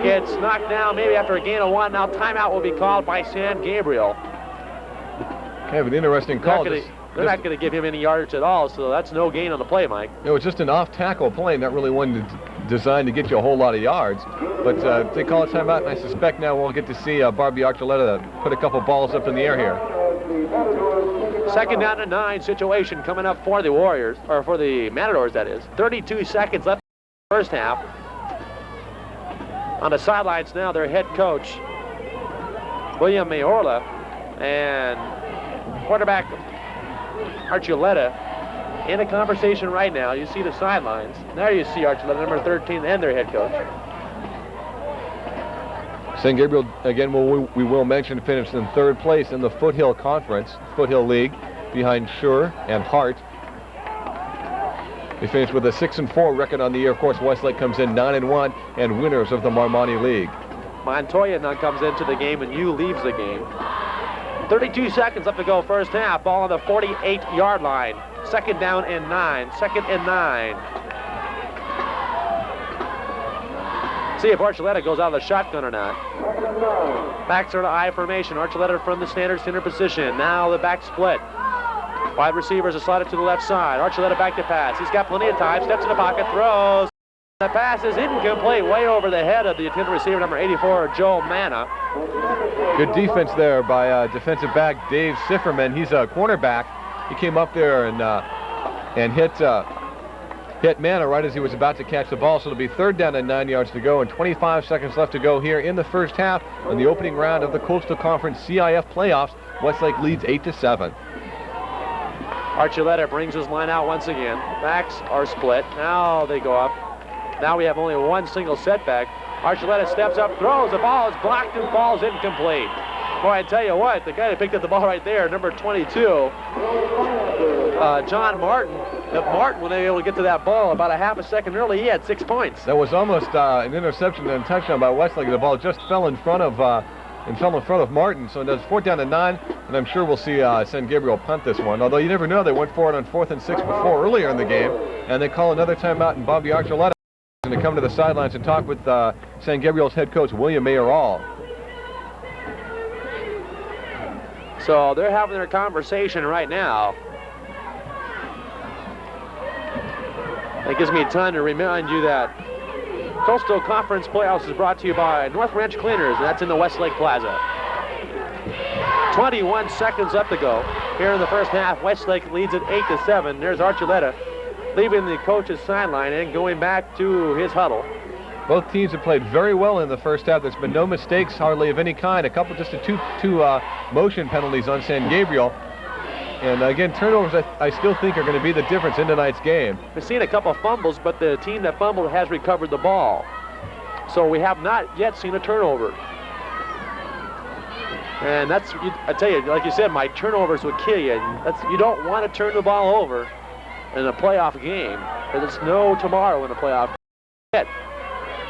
gets knocked down maybe after a gain of 1. Now timeout will be called by San Gabriel. Kind of an interesting call. They're not going to give him any yardage at all, so that's no gain on the play, Mike. It was just an off-tackle play, not really one designed to get you a whole lot of yards. But they call it timeout, and I suspect now we'll get to see Barbie Archuleta put a couple balls up in the air here. 2nd down and 9 situation coming up for the Warriors, or for the Matadors, that is. 32 seconds left in the first half. On the sidelines now, their head coach, William Mayorla, and quarterback Archuleta in a conversation right now. You see the sidelines. There you see Archuleta, number 13, and their head coach. San Gabriel, again, we will mention, finished in 3rd place in the Foothill Conference, Foothill League, behind Schur and Hart. They finished with a 6-4 record on the year. Of course, Westlake comes in 9-1 and winners of the Marmani League. Montoya now comes into the game, and Yu leaves the game. 32 seconds left to go first half. Ball on the 48-yard line. 2nd down and 9. 2nd and 9. See if Archuleta goes out of the shotgun or not. Backs are to I formation. Archuleta from the standard center position. Now the back split. Wide receivers are slided to the left side. Archuleta back to pass. He's got plenty of time. Steps in the pocket. Throws. The pass is incomplete, way over the head of the intended receiver, number 84, Joe Manna. Good defense there by defensive back Dave Sifferman. He's a cornerback. He came up there and hit Manna right as he was about to catch the ball. So it'll be 3rd down and 9 yards to go, and 25 seconds left to go here in the first half in the opening round of the Coastal Conference CIF Playoffs. Westlake leads 8-7. Archuleta brings his line out once again. Backs are split. Now they go up. Now we have only one single setback. Archuleta steps up, throws. The ball is blocked and falls incomplete. Boy, I tell you what, the guy that picked up the ball right there, number 22, John Martin. If Martin was able to get to that ball about a half a second early, he had 6 points. That was almost an interception and touchdown by Westlake. The ball just fell in front of Martin. So it's 4th down and 9, and I'm sure we'll see San Gabriel punt this one. Although you never know, they went for it on 4th and 6 before earlier in the game, and they call another timeout, and Bobby Archuleta to come to the sidelines and talk with San Gabriel's head coach, William Mayoral. So they're having their conversation right now. That gives me time to remind you that Coastal Conference Playoffs is brought to you by North Ranch Cleaners, and that's in the Westlake Plaza. 21 seconds left to go. Here in the first half, Westlake leads at 8-7. There's Archuleta leaving the coach's sideline and going back to his huddle. Both teams have played very well in the first half. There's been no mistakes hardly of any kind. A couple, just two motion penalties on San Gabriel. And again, turnovers I still think are going to be the difference in tonight's game. We've seen a couple fumbles, but the team that fumbled has recovered the ball. So we have not yet seen a turnover. And that's, I tell you, like you said, Mike, turnovers would kill you. You don't want to turn the ball over in a playoff game, because it's no tomorrow in a playoff game.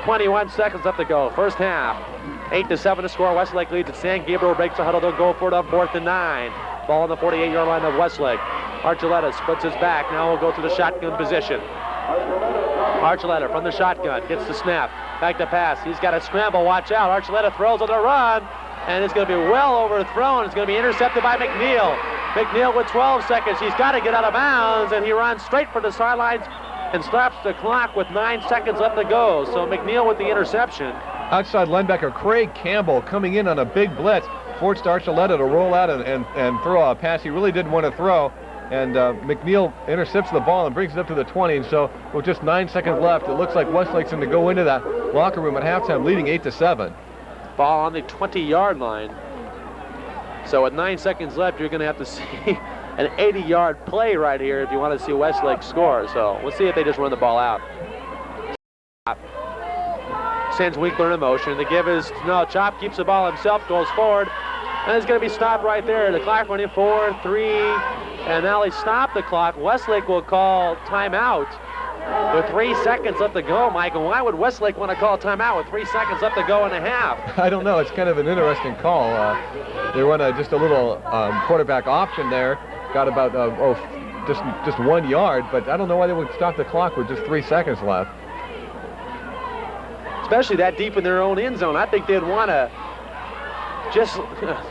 21 seconds left to go. First half, 8-7 to score. Westlake leads. San Gabriel breaks the huddle. They'll go for it on 4th and 9. Ball on the 48-yard line of Westlake. Archuleta splits his back. Now we'll go to the shotgun position. Archuleta from the shotgun gets the snap. Back to pass. He's got a scramble. Watch out. Archuleta throws on the run, and it's going to be well overthrown. It's going to be intercepted by McNeil. McNeil with 12 seconds. He's got to get out of bounds, and he runs straight for the sidelines and stops the clock with 9 seconds left to go. So McNeil with the interception. Outside linebacker Craig Campbell coming in on a big blitz forced Archuleta to roll out and throw a pass he really didn't want to throw. And McNeil intercepts the ball and brings it up to the 20. And so with just 9 seconds left, it looks like Westlake's going to go into that locker room at halftime leading 8-7. Ball on the 20-yard line. So with 9 seconds left, you're going to have to see an 80-yard play right here if you want to see Westlake score. So we'll see if they just run the ball out. Sends Winkler in motion. The give is, no, Chop keeps the ball himself, goes forward, and it's going to be stopped right there. The clock running 4, 3, and now they stop the clock. Westlake will call timeout with 3 seconds left to go, Mike. And why would Westlake want to call timeout with 3 seconds left to go and a half? I don't know. It's kind of an interesting call. They run just a little quarterback option there. Got about just 1 yard, but I don't know why they would stop the clock with just 3 seconds left. Especially that deep in their own end zone. I think they'd want to just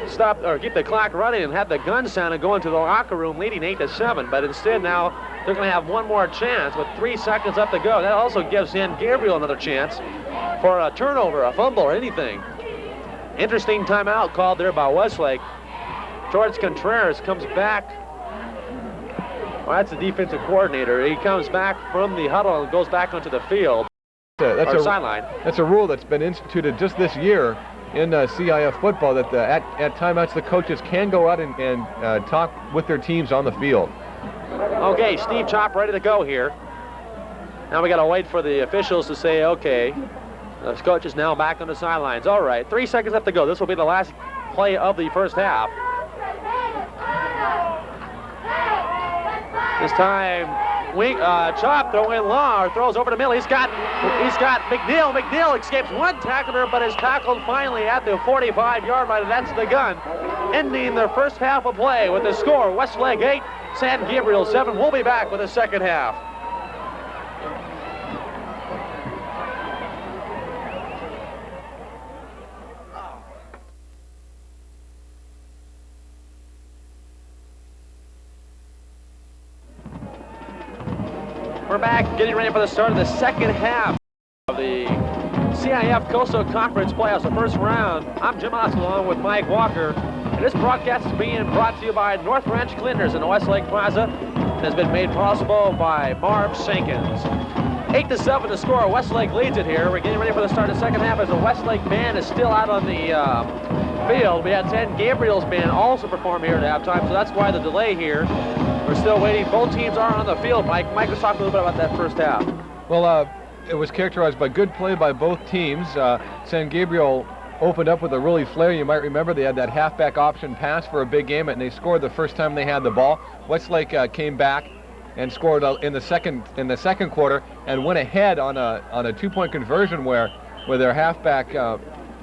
stop or keep the clock running and have the gun sound and go into the locker room leading 8-7. But instead now they're going to have one more chance with 3 seconds left to go. That also gives San Gabriel another chance for a turnover, a fumble, or anything. Interesting timeout called there by Westlake. George Contreras comes back. Well, that's the defensive coordinator. He comes back from the huddle and goes back onto the field. That's a sideline. That's a rule that's been instituted just this year in CIF football, that at timeouts the coaches can go out and talk with their teams on the field. Okay, Steve Chop ready to go here. Now we got to wait for the officials to say, okay, the coach is now back on the sidelines. All right, 3 seconds left to go. This will be the last play of the first half. This time, Chop throwing long, or throws over the middle. He's got McNeil. McNeil escapes one tackler, but is tackled finally at the 45-yard line, and that's the gun. Ending the first half of play with the score, Westlake 8, San Gabriel 7. We'll be back with the second half. We're back, getting ready for the start of the second half of the CIF Coastal Conference Playoffs, the first round. I'm Jim Oscar along with Mike Walker. And this broadcast is being brought to you by North Ranch Cleaners in the Westlake Plaza. It has been made possible by Marv Sankins. 8-7 to score. Westlake leads it here. We're getting ready for the start of the second half as the Westlake band is still out on the field. We had San Gabriel's band also perform here at halftime, so that's why the delay here. We're still waiting. Both teams are on the field, Mike. Mike, let's talk a little bit about that first half. Well, it was characterized by good play by both teams. San Gabriel opened up with a really flair. You might remember they had that halfback option pass for a big game, and they scored the first time they had the ball. Westlake came back and scored in the second quarter and went ahead on a two-point conversion where their halfback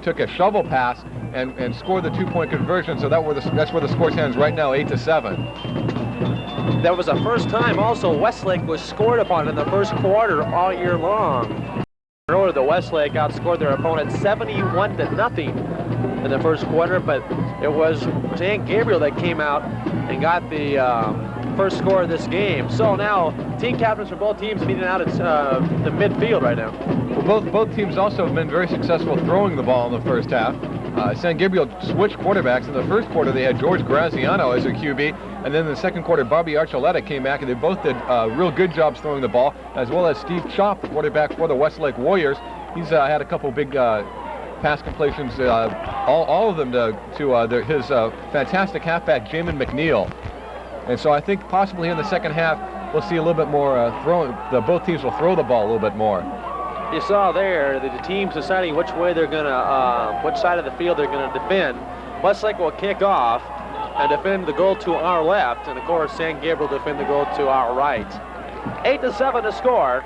took a shovel pass and scored the two-point conversion. So that's where the score stands right now, 8-7. That was the first time also Westlake was scored upon in the first quarter all year long. Earlier, the Westlake outscored their opponent 71-0 in the first quarter, but it was San Gabriel that came out and got the first score of this game. So now, team captains for both teams meeting out at the midfield right now. Well, both teams also have been very successful throwing the ball in the first half. San Gabriel switched quarterbacks. In the first quarter, they had George Graziano as their QB, and then in the second quarter, Bobby Archuleta came back, and they both did real good jobs throwing the ball, as well as Steve Chop, the quarterback for the Westlake Warriors. He's had a couple big pass completions, all of them to his fantastic halfback, Jamin McNeil. And so I think possibly in the second half, we'll see a little bit more throwing. Both teams will throw the ball a little bit more. You saw there the teams deciding which way they're going to, which side of the field they're going to defend. Westlake will kick off and defend the goal to our left, and of course San Gabriel defend the goal to our right. 8-7 to score.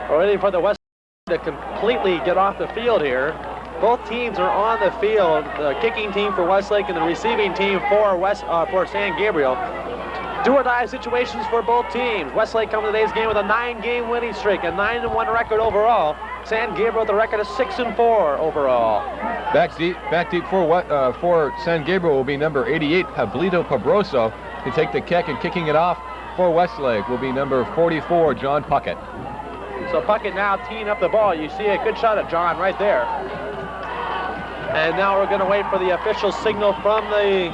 We're waiting for the Westlake to completely get off the field here. Both teams are on the field. The kicking team for Westlake and the receiving team for San Gabriel. Do-or-die situations for both teams. Westlake coming to today's game with a 9-game winning streak, a 9-1 record overall. San Gabriel with a record of 6-4 overall. Back deep for San Gabriel will be number 88, Pablito Pabroso, to take the kick, and kicking it off for Westlake will be number 44, John Puckett. So Puckett now teeing up the ball. You see a good shot of John right there. And now we're going to wait for the official signal from the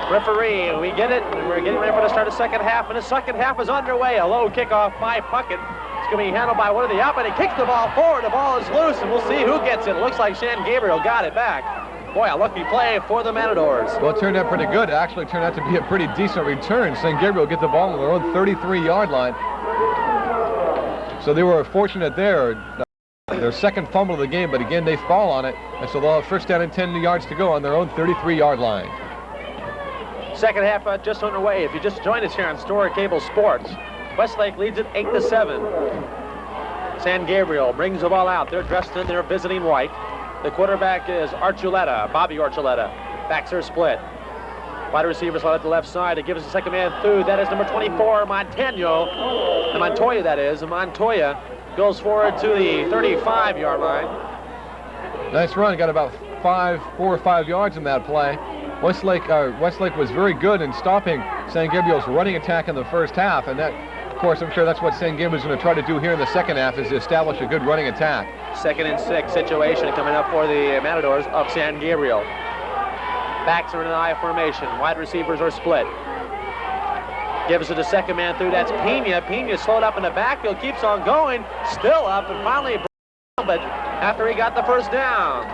referee. We get it, and we're getting ready for the start of the second half, and the second half is underway. A low kickoff by Puckett. It's going to be handled by one of the out, and he kicks the ball forward. The ball is loose, and we'll see who gets it. It looks like San Gabriel got it back. Boy, a lucky play for the Matadors. Well, it turned out pretty good. It actually turned out to be a pretty decent return. San Gabriel get the ball on their own 33-yard line. So they were fortunate there. Their second fumble of the game, but again, they fall on it, and so they'll have first down and 10 yards to go on their own 33-yard line. Second half just underway. If you just joined us here on Story Cable Sports, Westlake leads it 8-7. San Gabriel brings the ball out. They're dressed in their visiting white. The quarterback is Archuleta, Bobby Archuleta. Backs are split. Wide receivers out at the left side. It gives us a second man through. That is number 24, Montoya, that is. Montoya goes forward to the 35-yard line. Nice run. Got about 4 or 5 yards in that play. Westlake was very good in stopping San Gabriel's running attack in the first half, and that, of course, I'm sure that's what San Gabriel's going to try to do here in the second half, is to establish a good running attack. 2nd and 6 situation coming up for the Matadors of San Gabriel. Backs are in an I formation. Wide receivers are split. Gives it a second man through. That's Pena. Pena slowed up in the backfield, keeps on going, still up, and finally, but after he got the first down.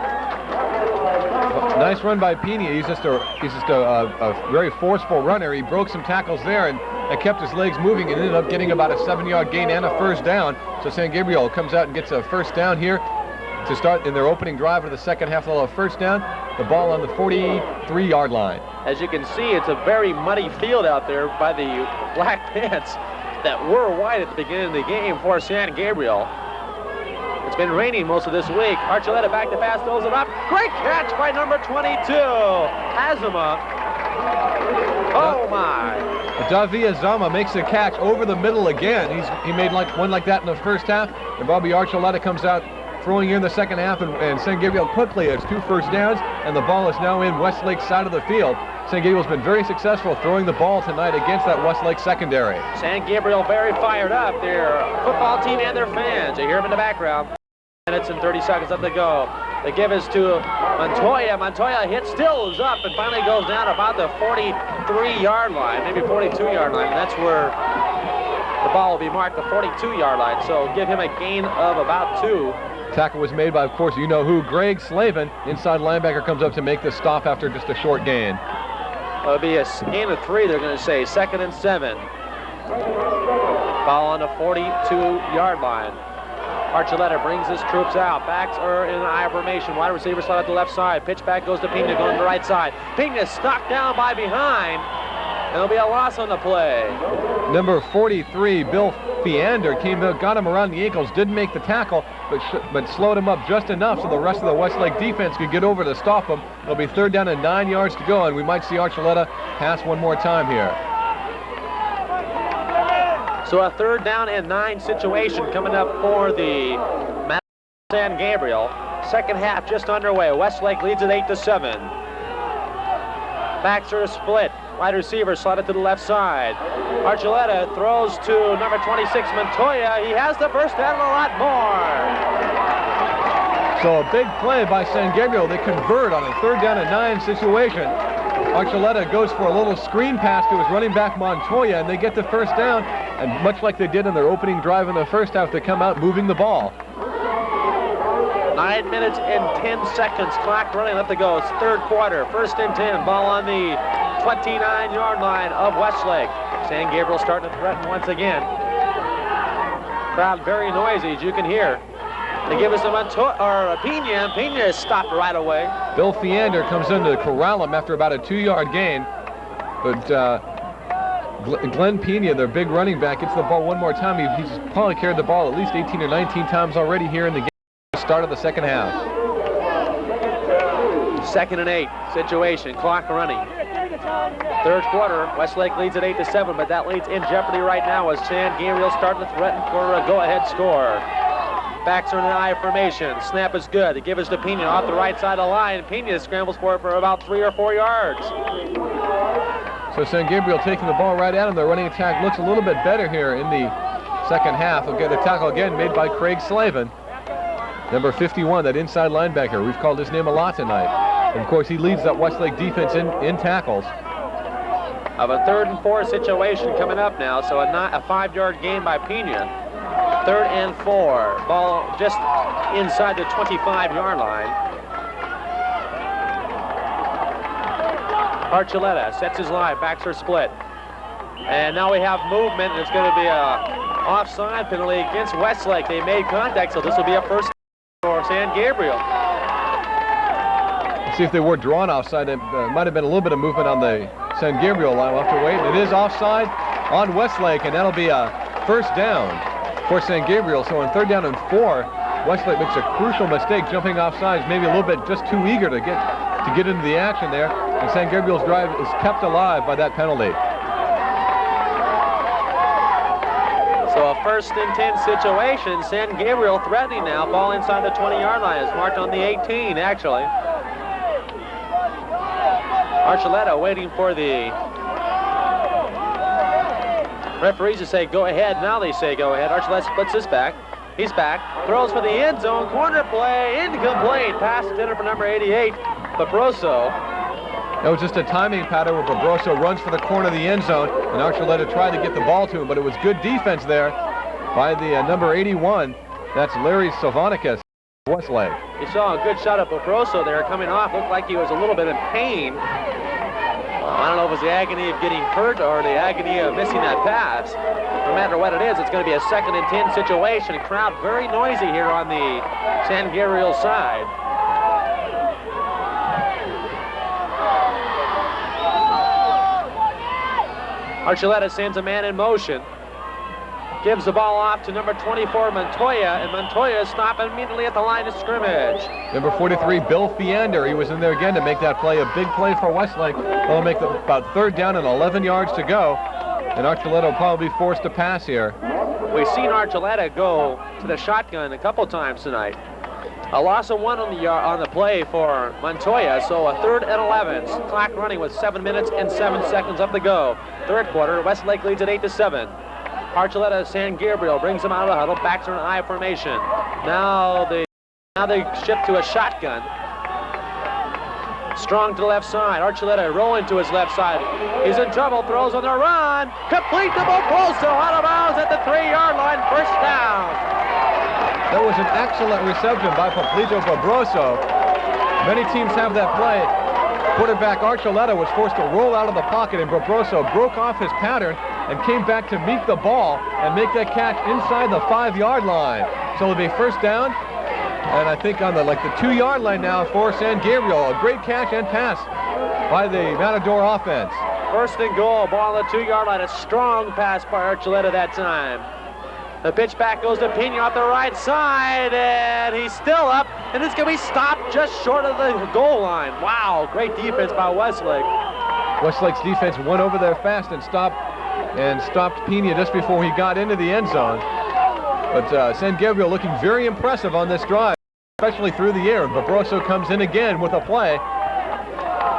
Nice run by Pena. He's just a very forceful runner. He broke some tackles there and kept his legs moving and ended up getting about a 7-yard gain and a first down. So San Gabriel comes out and gets a first down here to start in their opening drive of the second half. They'll have first down, the ball on the 43-yard line. As you can see, it's a very muddy field out there by the black pants that were white at the beginning of the game for San Gabriel. It's been raining most of this week. Archuleta back to pass, throws it up. Great catch by number 22, Azama. Oh my. Davi Azama makes a catch over the middle again. He made one like that in the first half, and Bobby Archuleta comes out throwing here in the second half, and San Gabriel quickly has 2 first downs, and the ball is now in Westlake's side of the field. San Gabriel's been very successful throwing the ball tonight against that Westlake secondary. San Gabriel very fired up. Their football team and their fans. You hear them in the background. Minutes and 30 seconds left to go. The give is to Montoya. Montoya hits, still is up, and finally goes down about the 43-yard line, maybe 42-yard line. And that's where the ball will be marked, the 42-yard line. So give him a gain of about 2. Tackle was made by, of course, you know who, Greg Slavin. Inside linebacker comes up to make the stop after just a short gain. It'll be a gain of 3, they're going to say. 2nd and 7. Ball on the 42-yard line. Archuleta brings his troops out. Backs are in an I formation. Wide receiver slot at the left side. Pitch back goes to Pena going to the right side. Pena knocked down by behind. And there'll be a loss on the play. Number 43, Bill Feander, got him around the ankles, didn't make the tackle, but slowed him up just enough so the rest of the Westlake defense could get over to stop him. It'll be 3rd down and 9 yards to go, and we might see Archuleta pass one more time here. So a 3rd down and 9 situation coming up for the San Gabriel. Second half just underway. Westlake leads at 8-7. Backs are split. Wide receiver slotted to the left side. Archuleta throws to number 26, Montoya. He has the first down and a lot more. So a big play by San Gabriel. They convert on a 3rd down and 9 situation. Archuleta goes for a little screen pass to his running back Montoya, and they get the first down. And much like they did in their opening drive in the first half, they come out moving the ball. 9 minutes and 10 seconds. Clock running left to go. It's 3rd quarter. 1st and 10. Ball on the 29-yard line of Westlake. San Gabriel starting to threaten once again. Crowd very noisy, as you can hear. They give us a Pena. Pena is stopped right away. Bill Fiander comes in to corral him after about a 2-yard gain. But Glenn Pena, their big running back, gets the ball one more time. He's probably carried the ball at least 18 or 19 times already here in the game. Start of the second half. 2nd and 8 situation. Clock running. 3rd quarter. Westlake leads at 8-7, but that lead's in jeopardy right now as San Gabriel starting to threaten for a go-ahead score. Backs are in an I formation. Snap is good. They give us to Pena off the right side of the line. Pena scrambles for it for about 3 or 4 yards. So San Gabriel taking the ball right at him. Their running attack looks a little bit better here in the second half. They'll get the tackle again made by Craig Slavin. Number 51, that inside linebacker. We've called his name a lot tonight. And of course, he leads that Westlake defense in tackles. Of a 3rd and 4 situation coming up now, so a 5-yard gain by Pena. 3rd and 4. Ball just inside the 25-yard line. Archuleta sets his line. Backs are split. And now we have movement, and it's going to be a offside penalty against Westlake. They made contact, so this will be a first for San Gabriel. Let's see if they were drawn offside. There might have been a little bit of movement on the San Gabriel line. We'll have to wait. It is offside on Westlake, and that'll be a first down for San Gabriel. So on 3rd down and 4, Westlake makes a crucial mistake jumping off sides, maybe a little bit just too eager to get into the action there. And San Gabriel's drive is kept alive by that penalty. So a 1st and 10 situation. San Gabriel threatening now. Ball inside the 20-yard line. It's marked on the 18, actually. Archuleta waiting for the referees to say go ahead. Now they say go ahead. Archuleta splits this back. He's back. Throws for the end zone. Corner play. Incomplete. Pass intended for number 88, Babroso. That was just a timing pattern where Babroso runs for the corner of the end zone, and Archuleta tried to get the ball to him, but it was good defense there by the number 81. That's Larry Sylvanicus, Westlake. You saw a good shot of Babroso there coming off. Looked like he was a little bit in pain. I don't know if it was the agony of getting hurt or the agony of missing that pass. No matter what it is, it's going to be a 2nd and 10 situation. Crowd very noisy here on the San Gabriel side. Archuleta sends a man in motion. Gives the ball off to number 24, Montoya, and Montoya is stopped immediately at the line of scrimmage. Number 43, Bill Fiander. He was in there again to make that play, a big play for Westlake. They'll make about 3rd down and 11 yards to go, and Archuleta will probably be forced to pass here. We've seen Archuleta go to the shotgun a couple times tonight. A loss of 1 on the play for Montoya, so a 3rd and 11. Clock running with 7 minutes and 7 seconds up to go. 3rd quarter, Westlake leads at 8-7. Archuleta, San Gabriel brings them out of the huddle. Backs are in I formation. Now they shift to a shotgun. Strong to the left side. Archuleta rolling to his left side. He's in trouble. Throws on the run. Complete to Babroso. Out of bounds at the 3-yard line. First down. That was an excellent reception by Pablito Babroso. Many teams have that play. Quarterback Archuleta was forced to roll out of the pocket, and Babroso broke off his pattern and came back to meet the ball and make that catch inside the 5-yard line. So it'll be first down, and I think on the 2-yard line now for San Gabriel. A great catch and pass by the Matador offense. 1st and goal, ball on the 2-yard line. A strong pass by Archuleta that time. The pitch back goes to Pena off the right side, and he's still up, and it's going to be stopped just short of the goal line. Wow, great defense by Westlake. Westlake's defense went over there fast and stopped Pena just before he got into the end zone. But San Gabriel looking very impressive on this drive. especially through the air. Vibroso comes in again with a play.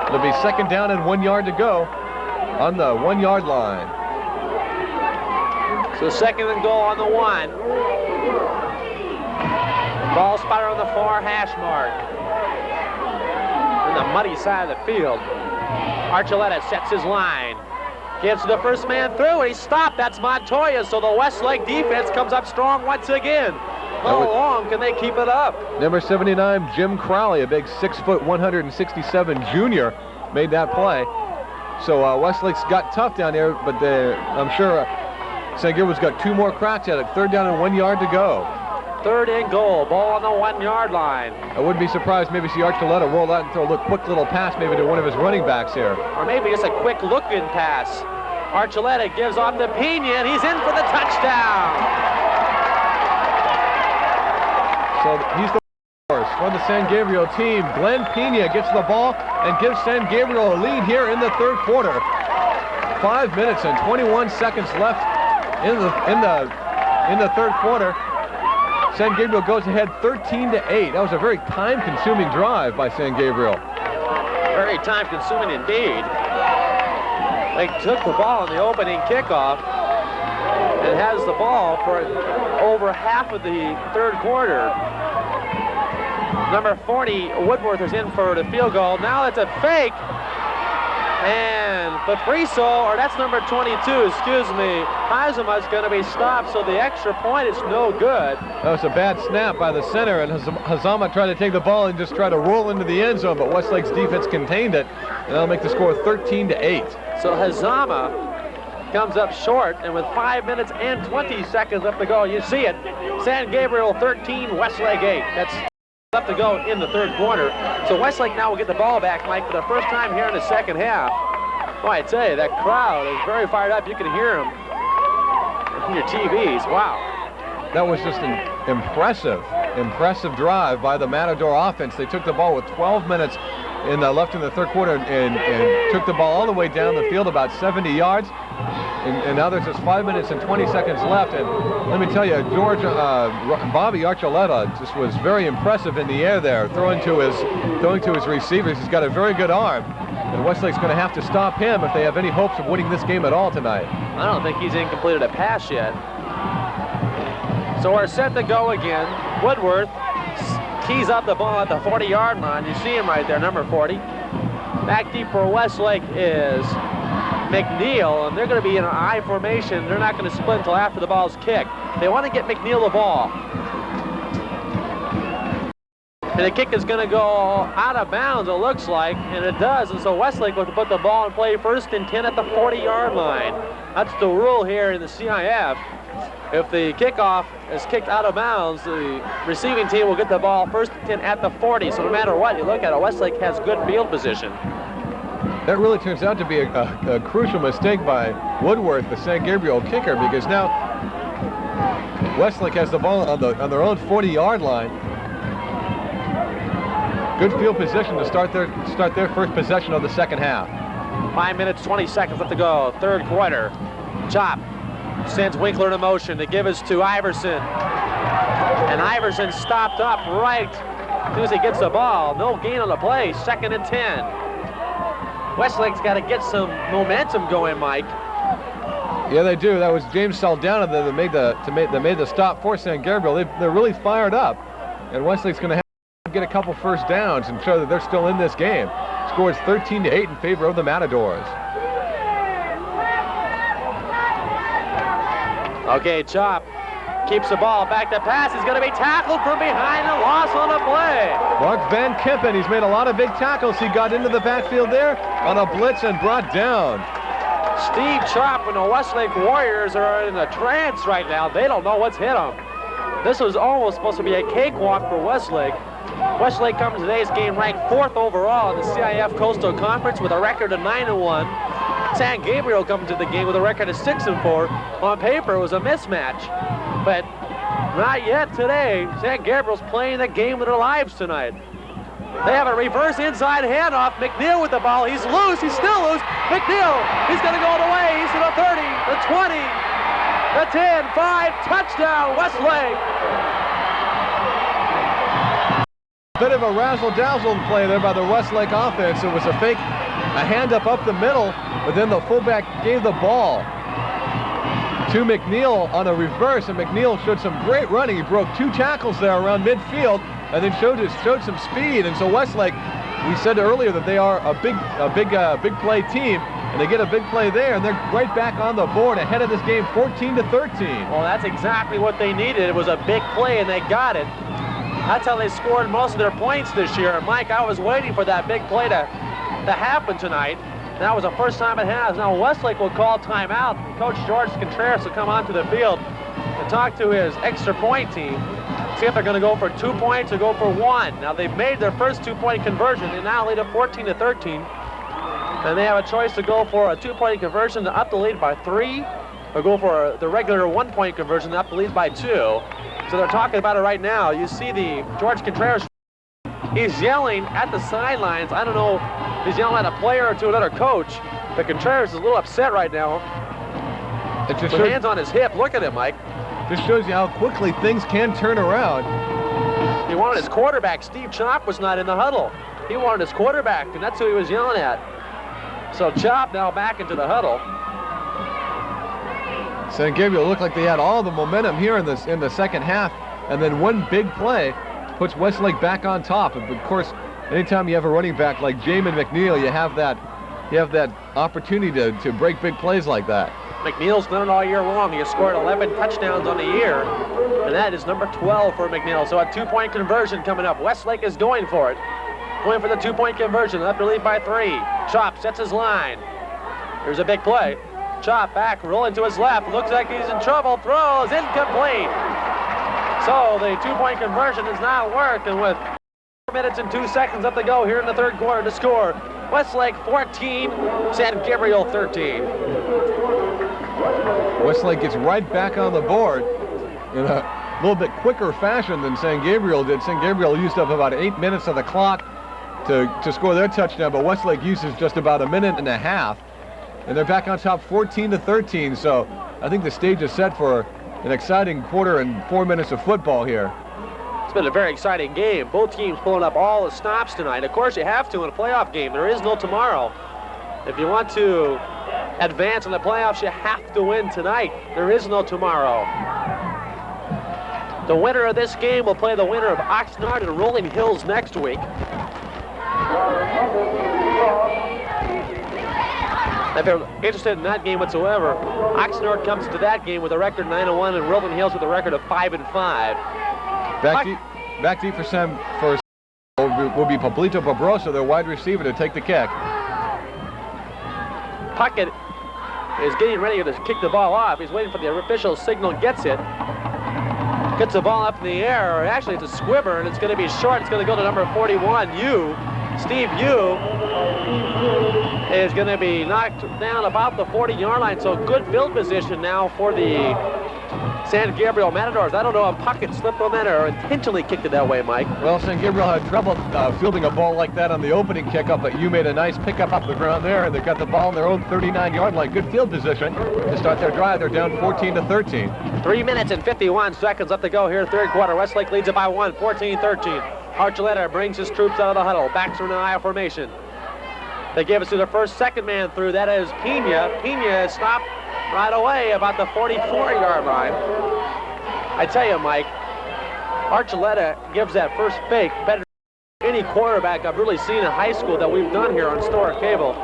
It'll be 2nd down and 1 yard to go on the 1 yard line. So 2nd and goal on the 1. Ball spotted on the far hash mark. On the muddy side of the field. Archuleta sets his line. Gives to the first man through, and he's stopped. That's Montoya, so the Westlake defense comes up strong once again. How long can they keep it up? Number 79, Jim Crowley, a big 6 foot, 167 junior, made that play. So Westlake's got tough down there, but I'm sure San Gabriel's got 2 more cracks at it. 3rd down and 1 yard to go. 3rd and goal, ball on the 1 yard line. I wouldn't be surprised maybe see Archuleta roll out and throw a quick little pass maybe to one of his running backs here. Or maybe just a quick look-in pass. Archuleta gives off to Pena, and he's in for the touchdown. So he's the first for the San Gabriel team. Glenn Pena gets the ball and gives San Gabriel a lead here in the 3rd quarter. 5 minutes and 21 seconds left in the 3rd quarter. San Gabriel goes ahead 13-8. That was a very time-consuming drive by San Gabriel. Very time-consuming indeed. They took the ball in the opening kickoff and has the ball for over half of the 3rd quarter. Number 40, Woodworth, is in for the field goal. Now it's a fake. And Patriso, or that's number 22, excuse me, Hazama's going to be stopped, so the extra point is no good. That was a bad snap by the center, and Hazama tried to take the ball and just try to roll into the end zone, but Westlake's defense contained it, and that'll make the score 13-8. So Hazama comes up short, and with 5 minutes and 20 seconds left to go, you see it, San Gabriel 13, Westlake 8. That's left to go in the 3rd quarter. So Westlake now will get the ball back, Mike, for the first time here in the 2nd half. Boy, I tell you, that crowd is very fired up. You can hear them on your TVs. Wow. That was just an impressive drive by the Matador offense. They took the ball with 12 minutes left in the 3rd quarter and took the ball all the way down the field about 70 yards. And now there's just 5 minutes and 20 seconds left. And let me tell you, Bobby Archuleta just was very impressive in the air there, throwing to his receivers. He's got a very good arm. And Westlake's going to have to stop him if they have any hopes of winning this game at all tonight. I don't think he's completed a pass yet. So we're set to go again. Woodworth keys up the ball at the 40-yard line. You see him right there, number 40. Back deep for Westlake is McNeil, and they're going to be in an I formation. They're not going to split until after the ball's kicked. They want to get McNeil the ball. And the kick is going to go out of bounds, it looks like, and it does. And so Westlake will put the ball in play 1st and 10 at the 40-yard line. That's the rule here in the CIF. If the kickoff is kicked out of bounds, the receiving team will get the ball 1st and 10 at the 40. So no matter what you look at it, Westlake has good field position. That really turns out to be a crucial mistake by Woodworth, the San Gabriel kicker, because now Westlake has the ball on their own 40-yard line. Good field position to start their first possession of the 2nd half. 5 minutes, 20 seconds left to go. 3rd quarter. Chop sends Winkler in motion to give us to Iverson. And Iverson stopped up right as soon as he gets the ball. No gain on the play. 2nd and 10. Westlake's got to get some momentum going, Mike. Yeah, they do. That was James Saldana that made the stop for San Gabriel. They're really fired up, and Westlake's going to have to get a couple first downs and show that they're still in this game. Scores 13-8 in favor of the Matadors. Okay, Chop keeps the ball back to pass. He's going to be tackled from behind and lost on the play. Mark Van Kempen, he's made a lot of big tackles. He got into the backfield there on a blitz and brought down. Steve Chop and the Westlake Warriors are in a trance right now. They don't know what's hit them. This was almost supposed to be a cakewalk for Westlake. Westlake comes to today's game ranked 4th overall in the CIF Coastal Conference with a record of 9-1. San Gabriel comes to the game with a record of 6-4. On paper, it was a mismatch, but not yet today. San Gabriel's playing the game of their lives tonight. They have a reverse inside handoff. McNeil with the ball. He's loose. He's still loose. McNeil, he's going to go all the way. He's to the 30, the 20, the 10, 5, touchdown, Westlake. Bit of a razzle-dazzle play there by the Westlake offense. It was a fake, a hand up the middle, but then the fullback gave the ball to McNeil on a reverse, and McNeil showed some great running. He broke 2 tackles there around midfield, and then showed some speed. And so Westlake, we said earlier that they are a big play team, and they get a big play there, and they're right back on the board ahead of this game, 14-13. Well, that's exactly what they needed. It was a big play, and they got it. That's how they scored most of their points this year. And Mike, I was waiting for that big play to happen tonight. That was the first time it has. Now Westlake will call timeout. Coach George Contreras will come onto the field and talk to his extra point team. See if they're going to go for 2 points or go for 1. Now they've made their first 2-point conversion. They now lead at 14-13. And they have a choice to go for a 2-point conversion to up the lead by 3, or go for the regular 1-point conversion to up the lead by 2. So they're talking about it right now. You see the George Contreras, he's yelling at the sidelines. I don't know if he's yelling at a player or to another coach, but Contreras is a little upset right now. It just With hands on his hip. Look at him, Mike. Just shows you how quickly things can turn around. He wanted his quarterback. Steve Chop was not in the huddle. He wanted his quarterback, and that's who he was yelling at. So Chop now back into the huddle. San Gabriel looked like they had all the momentum here in the second half, and then one big play puts Westlake back on top. And of course, anytime you have a running back like Jamin McNeil, you have that opportunity to break big plays like that. McNeil's done it all year long. He has scored 11 touchdowns on the year, and that is number 12 for McNeil. So a 2-point conversion coming up. Westlake is going for it. Going for the 2-point conversion, up to lead by 3. Chop sets his line. Here's a big play. Chop back, rolling to his left. Looks like he's in trouble. Throws incomplete. So the 2-point conversion does not work, and with 4 minutes and 2 seconds left to go here in the third quarter to score, Westlake 14, San Gabriel 13. Westlake gets right back on the board in a little bit quicker fashion than San Gabriel did. San Gabriel used up about 8 minutes of the clock to score their touchdown, but Westlake uses just about 1.5 minutes. And they're back on top 14-13, so I think the stage is set for an exciting quarter and 4 minutes of football here. It's been a very exciting game. Both teams pulling up all the stops tonight. Of course, you have to in a playoff game. There is no tomorrow. If you want to advance in the playoffs, you have to win tonight. There is no tomorrow. The winner of this game will play the winner of Oxnard and Rolling Hills next week. If you're interested in that game whatsoever, Oxnard comes to that game with a record 9-1 and Rolling Hills with a record of 5-5. Back deep for will be Pablito Barbosa, their wide receiver, to take the kick. Puckett is getting ready to kick the ball off. He's waiting for the official signal, gets it. Gets the ball up in the air, or actually it's a squibber, and it's going to be short. It's going to go to number 41, Steve Yu is going to be knocked down about the 40-yard line, so good field position now for the San Gabriel Matadors. I don't know if Puckett slipped on that or intentionally kicked it that way, Mike. Well, San Gabriel had trouble fielding a ball like that on the opening kickoff, but you made a nice pickup up the ground there, and they got the ball in their own 39-yard line. Good field position to start their drive. They're down 14-13. 3 minutes and 51 seconds left to go here, third quarter. Westlake leads it by 1, 14-13. Archuleta brings his troops out of the huddle. Backs from an I formation. They gave us to their second man through. That is Pena. Pena is stopped right away about the 44-yard line. I tell you, Mike, Archuleta gives that first fake better than any quarterback I've really seen in high school that we've done here on Store Cable.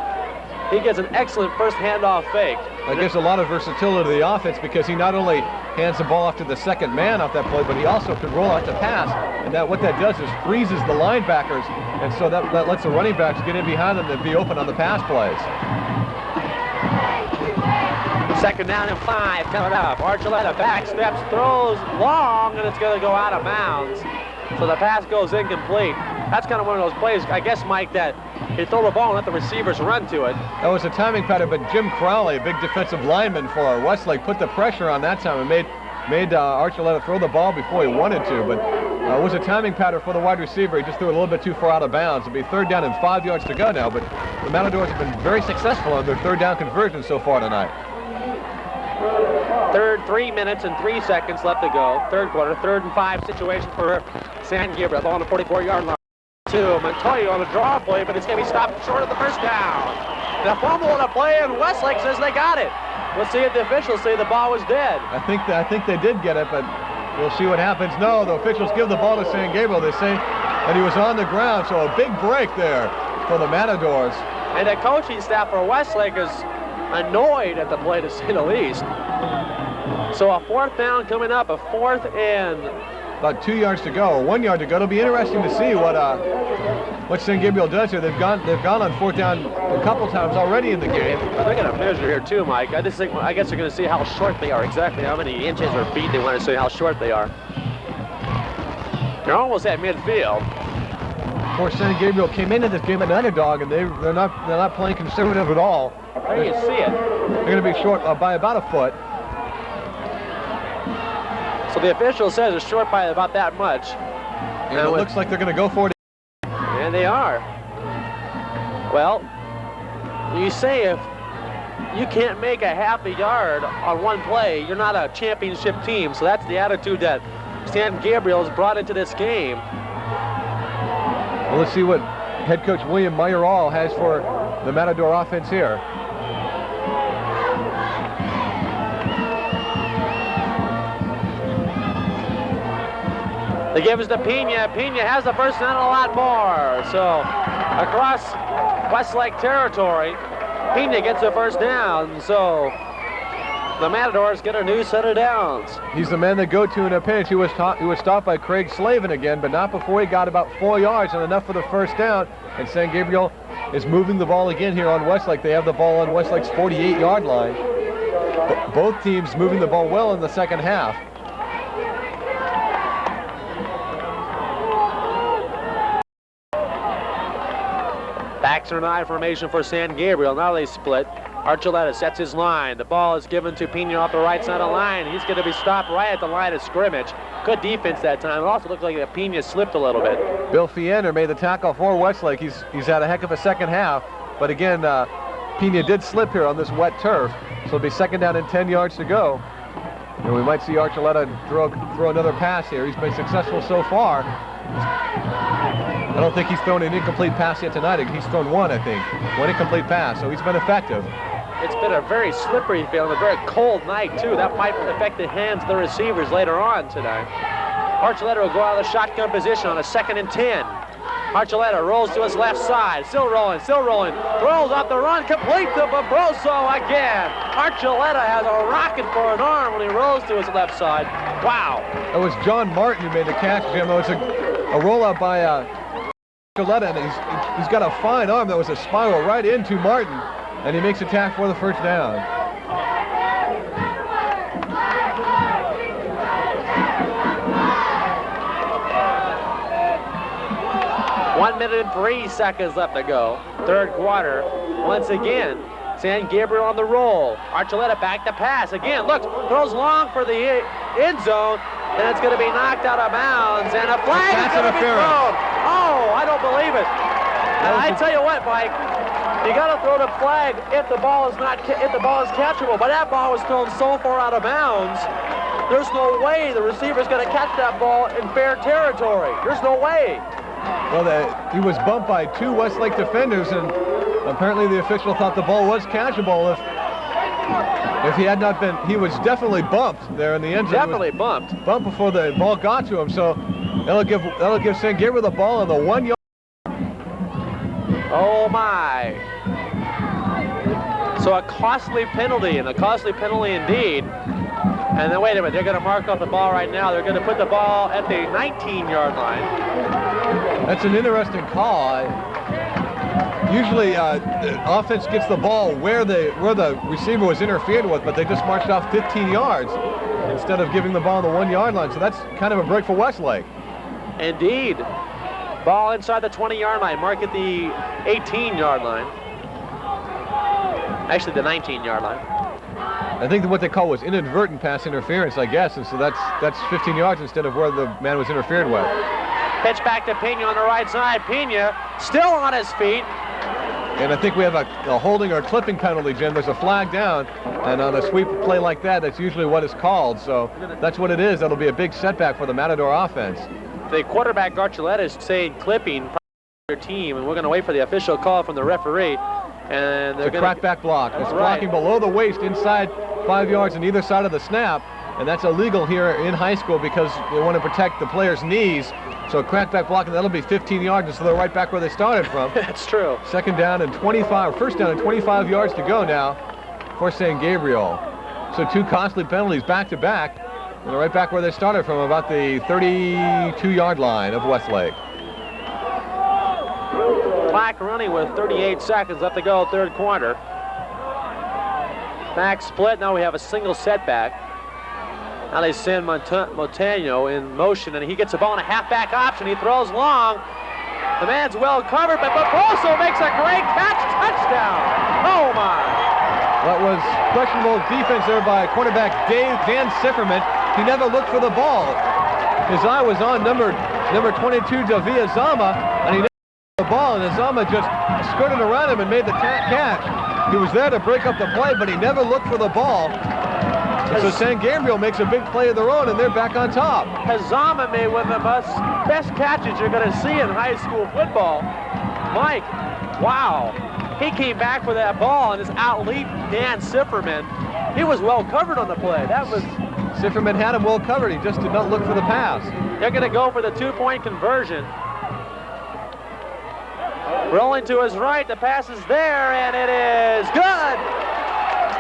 He gets an excellent first handoff fake. That gives a lot of versatility to the offense because he not only hands the ball off to the second man off that play, but he also can roll out the pass. And what that does is freezes the linebackers, and so that lets the running backs get in behind them and be open on the pass plays. Second down and 5 coming up. Archuleta back steps, throws long, and it's going to go out of bounds. So the pass goes incomplete. That's kind of one of those plays, I guess, Mike, that you throw the ball and let the receivers run to it. That was a timing pattern, but Jim Crowley, a big defensive lineman for Westlake, put the pressure on that time and made Archuleta throw the ball before he wanted to. But it was a timing pattern for the wide receiver. He just threw it a little bit too far out of bounds. It'll be third down and 5 yards to go now, but the Matadors have been very successful on their third down conversion so far tonight. 3 minutes and 3 seconds left to go. Third quarter, 3rd and 5 situation for San Gabriel. Ball on the 44-yard line. to Montoya on the draw play, but it's going to be stopped short of the first down. The fumble on a play, and Westlake says they got it. We'll see if the officials say the ball was dead. I think they did get it, but we'll see what happens. No, the officials give the ball to San Gabriel. They say that he was on the ground, so a big break there for the Matadors. And the coaching staff for Westlake is annoyed at the play, to say the least. So a fourth down coming up, a fourth and about 2 yards to go, 1 yard to go. It'll be interesting to see what San Gabriel does here. They've gone on fourth down a couple times already in the game. They're going to measure here too, Mike. I guess they're going to see how short they are, exactly how many inches or feet they want to see how short they are. They're almost at midfield. Of course, San Gabriel came into this game an underdog, and they're not playing conservative at all. There you see it. They're going to be short by about a foot. So the official says it's short by about that much. And it looks like they're going to go for it. And they are. Well, you say if you can't make a half a yard on one play, you're not a championship team. So that's the attitude that San Gabriel has brought into this game. Well, let's see what head coach William Meyer-All has for the Matador offense here. They give us to Pena. Pena has the first down and a lot more. So across Westlake territory, Pena gets the first down. So the Matadors get a new set of downs. He's the man they go to in a pinch. He was stopped by Craig Slavin again, but not before he got about 4 yards and enough for the first down. And San Gabriel is moving the ball again here on Westlake. They have the ball on Westlake's 48-yard line. Both teams moving the ball well in the second half. Backs are in I formation for San Gabriel. Now they split. Archuleta sets his line. The ball is given to Pena off the right side of the line. He's going to be stopped right at the line of scrimmage. Good defense that time. It also looked like Pena slipped a little bit. Bill Fiender made the tackle for Westlake. He's had a heck of a second half. But again, Pena did slip here on this wet turf. So it'll be second down and 10 yards to go. And we might see Archuleta throw another pass here. He's been successful so far. I don't think he's thrown an incomplete pass yet tonight. He's thrown one, I think. One incomplete pass, so he's been effective. It's been a very slippery field, a very cold night, too. That might affect the hands of the receivers later on tonight. Archuleta will go out of the shotgun position on a 2nd and 10. Archuleta rolls to his left side. Still rolling. Throws off the run, complete to Babroso again. Archuleta has a rocket for an arm when he rolls to his left side. Wow. It was John Martin who made the catch, Jim. It was a rollout by Archuleta, and he's got a fine arm that was a spiral right into Martin, and he makes a tackle for the first down. One minute and 3 seconds left to go. Third quarter. Once again, San Gabriel on the roll. Archuleta back to pass. Again, look, throws long for the end zone, and it's going to be knocked out of bounds, and a flag is going to be thrown. Oh, I don't believe it. And I tell you what, Mike, you got to throw the flag if the ball is catchable. But that ball was thrown so far out of bounds, there's no way the receiver's going to catch that ball in fair territory. There's no way. Well, he was bumped by 2 Westlake defenders, and apparently the official thought the ball was catchable. If he had not been, he was definitely bumped there in the end zone. Definitely bumped. Bumped before the ball got to him. So that'll give San Gabriel the ball on the 1 yard. Oh my! So a costly penalty, and a costly penalty indeed. And then wait a minute, they're going to mark off the ball right now. They're going to put the ball at the 19-yard line. That's an interesting call. Usually, the offense gets the ball where the receiver was interfered with, but they just marched off 15 yards instead of giving the ball on the 1 yard line. So that's kind of a break for Westlake. Indeed. Ball inside the 20-yard line. Mark at the 18-yard line. Actually, the 19-yard line. I think that what they call was inadvertent pass interference, I guess, and so that's 15 yards instead of where the man was interfered with. Pitch back to Pena on the right side. Pena still on his feet. And I think we have a holding or clipping penalty, Jim. There's a flag down, and on a sweep play like that, that's usually what is called. So that's what it is. That'll be a big setback for the Matador offense. The quarterback, Archuleta, is saying clipping. your team, and we're going to wait for the official call from the referee. And they're it's a crackback block. It's blocking below the waist inside 5 yards on either side of the snap, and that's illegal here in high school because they want to protect the player's knees. So crackback block, and that'll be 15 yards, and so they're right back where they started from. That's true. First down and 25 yards to go now for San Gabriel. So 2 costly penalties back to back, and they're right back where they started from, about the 32-yard line of Westlake. Clock running with 38 seconds left to go, third quarter. Back split, now we have a single setback. Now they send Montano in motion, and he gets the ball in a halfback option. He throws long. The man's well covered, but Boboso makes a great catch, touchdown. Oh my. That was questionable defense there by cornerback Dan Sifferman. He never looked for the ball. His eye was on number 22, Davia Zama, and he never looked for the ball, and Zama just skirted around him and made the catch. He was there to break up the play, but he never looked for the ball. So San Gabriel makes a big play of their own, and they're back on top. Hazama made one of the best catches you're going to see in high school football. Mike, wow. He came back for that ball and just out-leaped Dan Sifferman. He was well covered on the play. Sifferman had him well covered. He just did not look for the pass. They're going to go for the 2-point conversion. Rolling to his right, the pass is there, and it is good.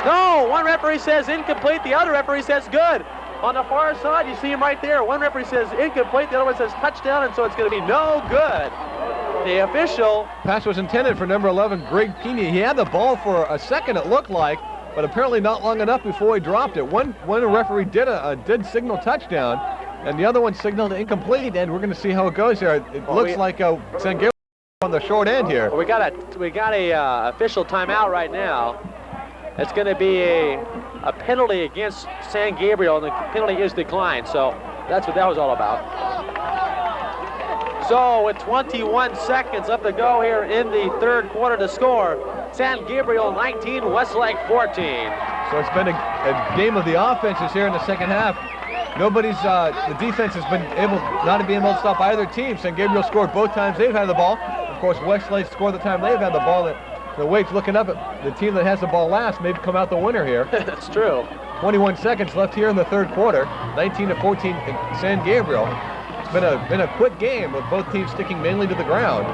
No, one referee says incomplete, the other referee says good. On the far side, you see him right there. One referee says incomplete, the other one says touchdown, and so it's going to be no good. The official... Pass was intended for number 11, Greg Pena. He had the ball for a second, it looked like, but apparently not long enough before he dropped it. One referee did signal touchdown, and the other one signaled incomplete, and we're going to see how it goes here. It looks like San Gabriel on the short end here. Well, we got a official timeout right now. It's going to be a penalty against San Gabriel, and the penalty is declined. So that's what that was all about. So with 21 seconds left to go here in the third quarter to score, San Gabriel 19, Westlake 14. So it's been a game of the offenses here in the second half. The defense has been not able to stop either team. San Gabriel scored both times they've had the ball. Of course, Westlake scored the time they've had the ball. The Wade's looking up at the team that has the ball last, maybe come out the winner here. That's true. 21 seconds left here in the third quarter. 19-14 San Gabriel. It's been a quick game with both teams sticking mainly to the ground.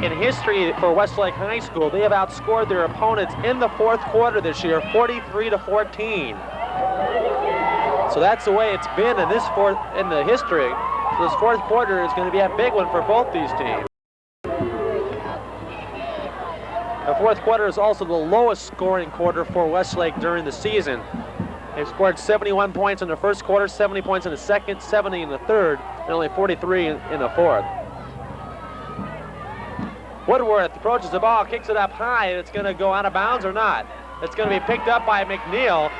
In history for Westlake High School, they have outscored their opponents in the fourth quarter this year, 43-14. So that's the way it's been in the history. So this fourth quarter is going to be a big one for both these teams. The fourth quarter is also the lowest scoring quarter for Westlake during the season. They've scored 71 points in the first quarter, 70 points in the second, 70 in the third, and only 43 in the fourth. Woodworth approaches the ball, kicks it up high, and it's going to go out of bounds or not. It's going to be picked up by McNeil.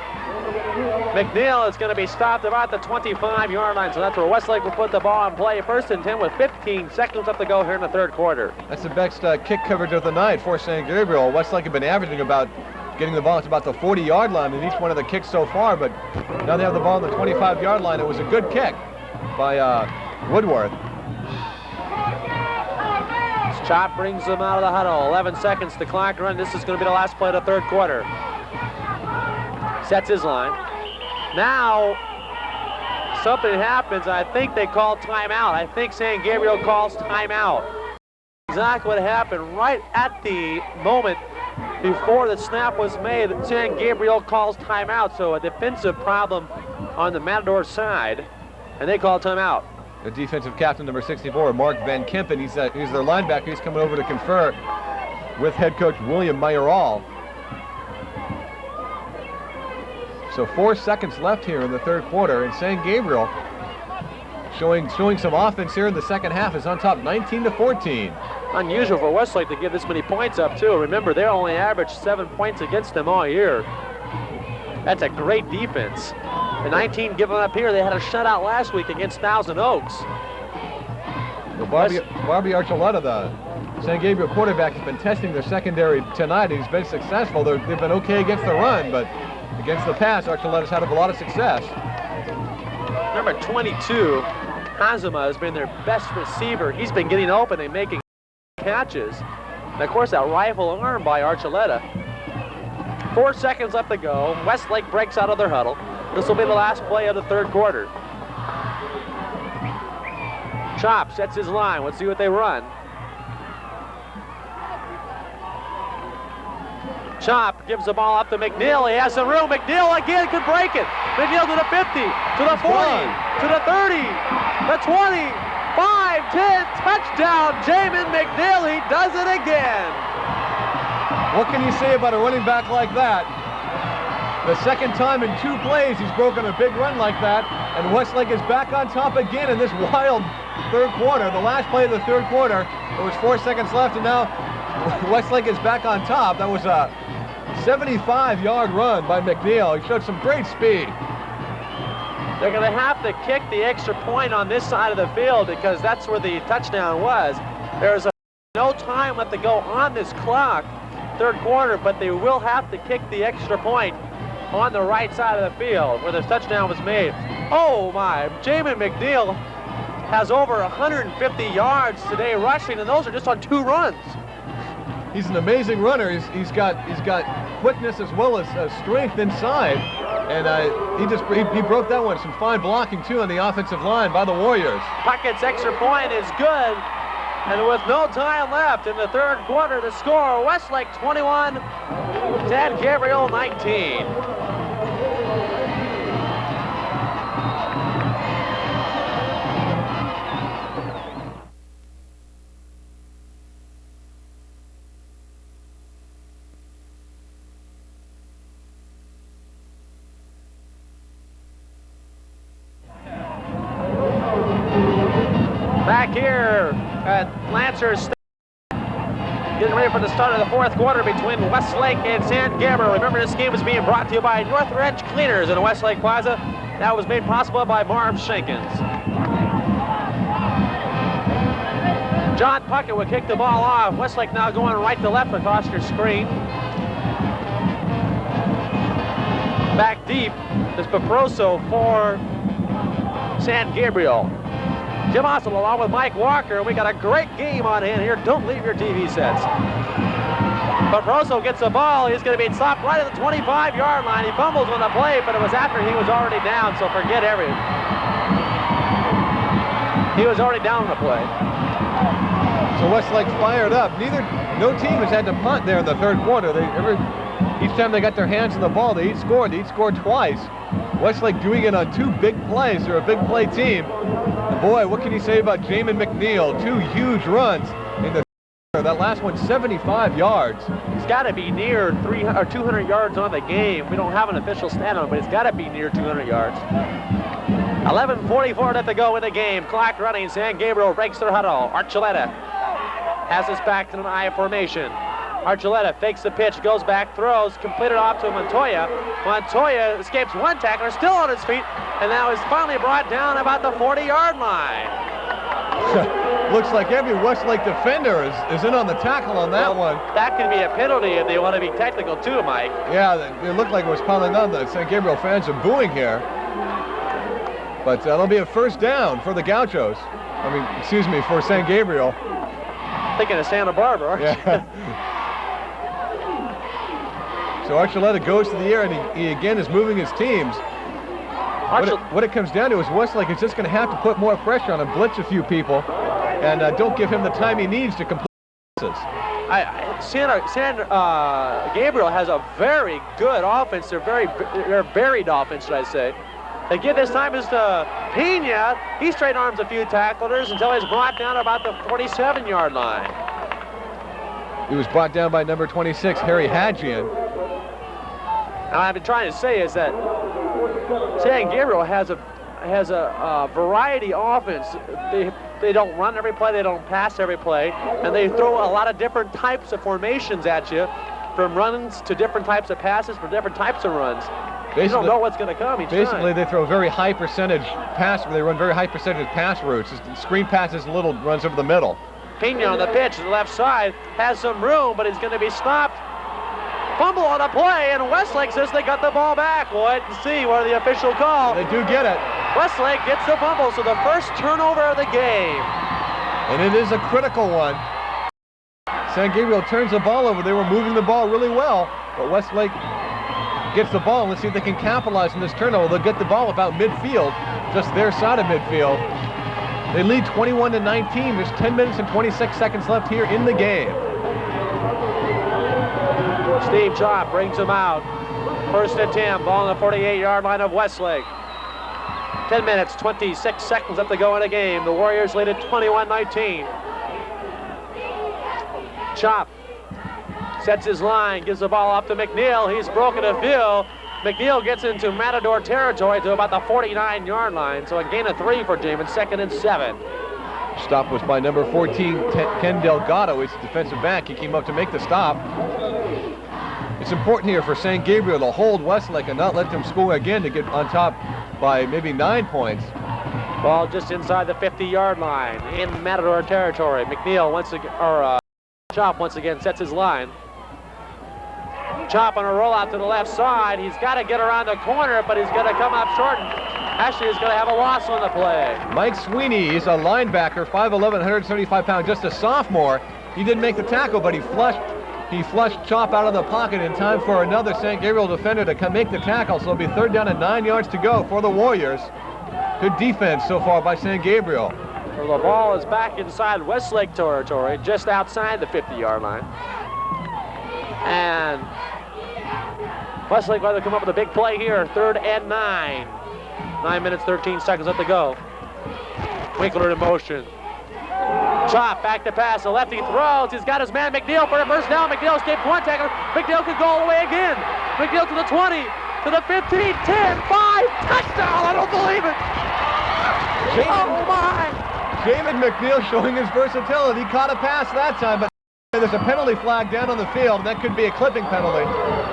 McNeil is going to be stopped about the 25-yard line, so that's where Westlake will put the ball in play. First and 10 with 15 seconds left to go here in the third quarter. That's the best kick coverage of the night for San Gabriel. Westlake have been averaging about getting the ball to about the 40-yard line in each one of the kicks so far, but now they have the ball on the 25-yard line. It was a good kick by Woodworth. Chop brings them out of the huddle. 11 seconds to clock run. This is going to be the last play of the third quarter. Sets his line. Now, something happens. I think they call timeout. I think San Gabriel calls timeout. Exactly what happened right at the moment before the snap was made. San Gabriel calls timeout. So a defensive problem on the Matador side, and they call timeout. The defensive captain, number 64, Mark Van Kempen, he's their linebacker. He's coming over to confer with head coach William Mayoral. So 4 seconds left here in the third quarter, and San Gabriel showing some offense here in the second half is on top, 19-14. Unusual for Westlake to give this many points up too. Remember, they only averaged 7 points against them all year. That's a great defense. The 19 given up here. They had a shutout last week against Thousand Oaks. Well, Barbie Archuleta, the San Gabriel quarterback, has been testing their secondary tonight. He's been successful. They've been okay against the run, but against the pass, Archuleta's had a lot of success. Number 22, Hazama, has been their best receiver. He's been getting open and making catches. And of course, that rifle arm by Archuleta. 4 seconds left to go. Westlake breaks out of their huddle. This will be the last play of the third quarter. Chop sets his line. Let's see what they run. Chop gives the ball up to McNeil. He has some room. McNeil again could break it. McNeil to the 50, to the 40, to the 30, the 20, 5, 10, touchdown. Jamin McNeil, he does it again. What can you say about a running back like that? The second time in 2 plays he's broken a big run like that, and Westlake is back on top again in this wild third quarter. The last play of the third quarter, there was 4 seconds left, and now Westlake is back on top. That was a 75-yard run by McNeil. He showed some great speed. They're going to have to kick the extra point on this side of the field because that's where the touchdown was. There's no time left to go on this clock, third quarter, but they will have to kick the extra point on the right side of the field where the touchdown was made. Oh my, Jamin McNeil has over 150 yards today rushing, and those are just on 2 runs. He's an amazing runner. He's got quickness as well as strength inside, and he broke that one. Some fine blocking too on the offensive line by the Warriors. Puckett's extra point is good, and with no time left in the third quarter, the score: Westlake 21, San Gabriel 19. Back here at Lancers, getting ready for the start of the fourth quarter between Westlake and San Gabriel. Remember, this game is being brought to you by Northridge Cleaners in Westlake Plaza. That was made possible by Marv Shankins. John Puckett would kick the ball off. Westlake now going right to left across your screen. Back deep is Paproso for San Gabriel. Jim Ossel along with Mike Walker. We got a great game on hand here. Don't leave your TV sets. Paproso gets the ball. He's going to be stopped right at the 25-yard line. He fumbles on the play, but it was after he was already down, so forget everything. He was already down on the play. So Westlake fired up. No team has had to punt there in the third quarter. Each time they got their hands on the ball, they each scored. They each scored twice. Westlake doing it on 2 big plays. They're a big play team. And boy, what can you say about Jamin McNeil? 2 huge runs in the that last one, 75 yards. He's got to be near 300 or 200 yards on the game. We don't have an official stat on it, but he's got to be near 200 yards. 11:44 left to go in the game. Clock running. San Gabriel breaks their huddle. Archuleta has us back in an I formation. Archuleta fakes the pitch, goes back, throws, completed off to Montoya. Montoya escapes one tackler, still on his feet, and now is finally brought down about the 40-yard line. Looks like every Westlake defender is in on the tackle on that one. That could be a penalty if they want to be technical too, Mike. Yeah, it looked like it was piling on. The San Gabriel fans are booing here. But that'll be a first down for the Gauchos. For San Gabriel. Thinking of Santa Barbara, aren't you? So Archuleta goes to the air, and he again is moving his teams. What it comes down to is Westlake is just going to have to put more pressure on him, blitz a few people, and don't give him the time he needs to complete passes. San Gabriel has a very good offense. They're buried offense, should I say. They give this time is to Pena. He straight arms a few tacklers until he's brought down about the 47-yard line. He was brought down by number 26, Harry Hadjian. Now, I've been trying to say is that San Gabriel has a variety offense. They don't run every play, they don't pass every play, and they throw a lot of different types of formations at you, from runs to different types of passes for different types of runs. You don't know what's going to come each time. They throw very high percentage they run very high percentage pass routes, screen passes and little runs over the middle. Pena on the pitch to the left side has some room, but he's going to be stopped. Fumble on a play, and Westlake says they got the ball back. We'll wait and see what the official call. They do get it. Westlake gets the fumble, so the first turnover of the game. And it is a critical one. San Gabriel turns the ball over. They were moving the ball really well, but Westlake gets the ball. Let's see if they can capitalize on this turnover. They'll get the ball about midfield, just their side of midfield. They lead 21-19. There's 10 minutes and 26 seconds left here in the game. Steve Chop brings him out. First and 10, ball on the 48-yard line of Westlake. 10 minutes, 26 seconds left to go in the game. The Warriors lead at 21-19. Chop sets his line, gives the ball up to McNeil. He's broken a few. McNeil gets into Matador territory to about the 49-yard line. So a gain of 3 for Jamin, 2nd and 7. Stop was by number 14, Ken Delgado. He's the defensive back. He came up to make the stop. It's important here for San Gabriel to hold Westlake and not let them score again to get on top by maybe 9 points. Ball just inside the 50-yard line in Matador territory. McNeil once again, Chop once again sets his line. Chop on a rollout to the left side. He's got to get around the corner, but he's going to come up short. Actually, he's going to have a loss on the play. Mike Sweeney is a linebacker, 5'11", 175 pounds, just a sophomore. He didn't make the tackle, but he flushed Chop out of the pocket in time for another San Gabriel defender to make the tackle. So it'll be 3rd down and 9 yards to go for the Warriors. Good defense so far by San Gabriel. Well, the ball is back inside Westlake territory, just outside the 50-yard line. And Westlake going to come up with a big play here, 3rd and 9. 9 minutes, 13 seconds left to go. Winkler in motion. Chop back to pass. The lefty throws. He's got his man McNeil for a first down. McNeil escaped one tackler. McNeil could go all the way again. McNeil to the 20, to the 15, 10, 5. Touchdown! I don't believe it. Oh my! Jamin McNeil showing his versatility. Caught a pass that time, but there's a penalty flag down on the field. That could be a clipping penalty.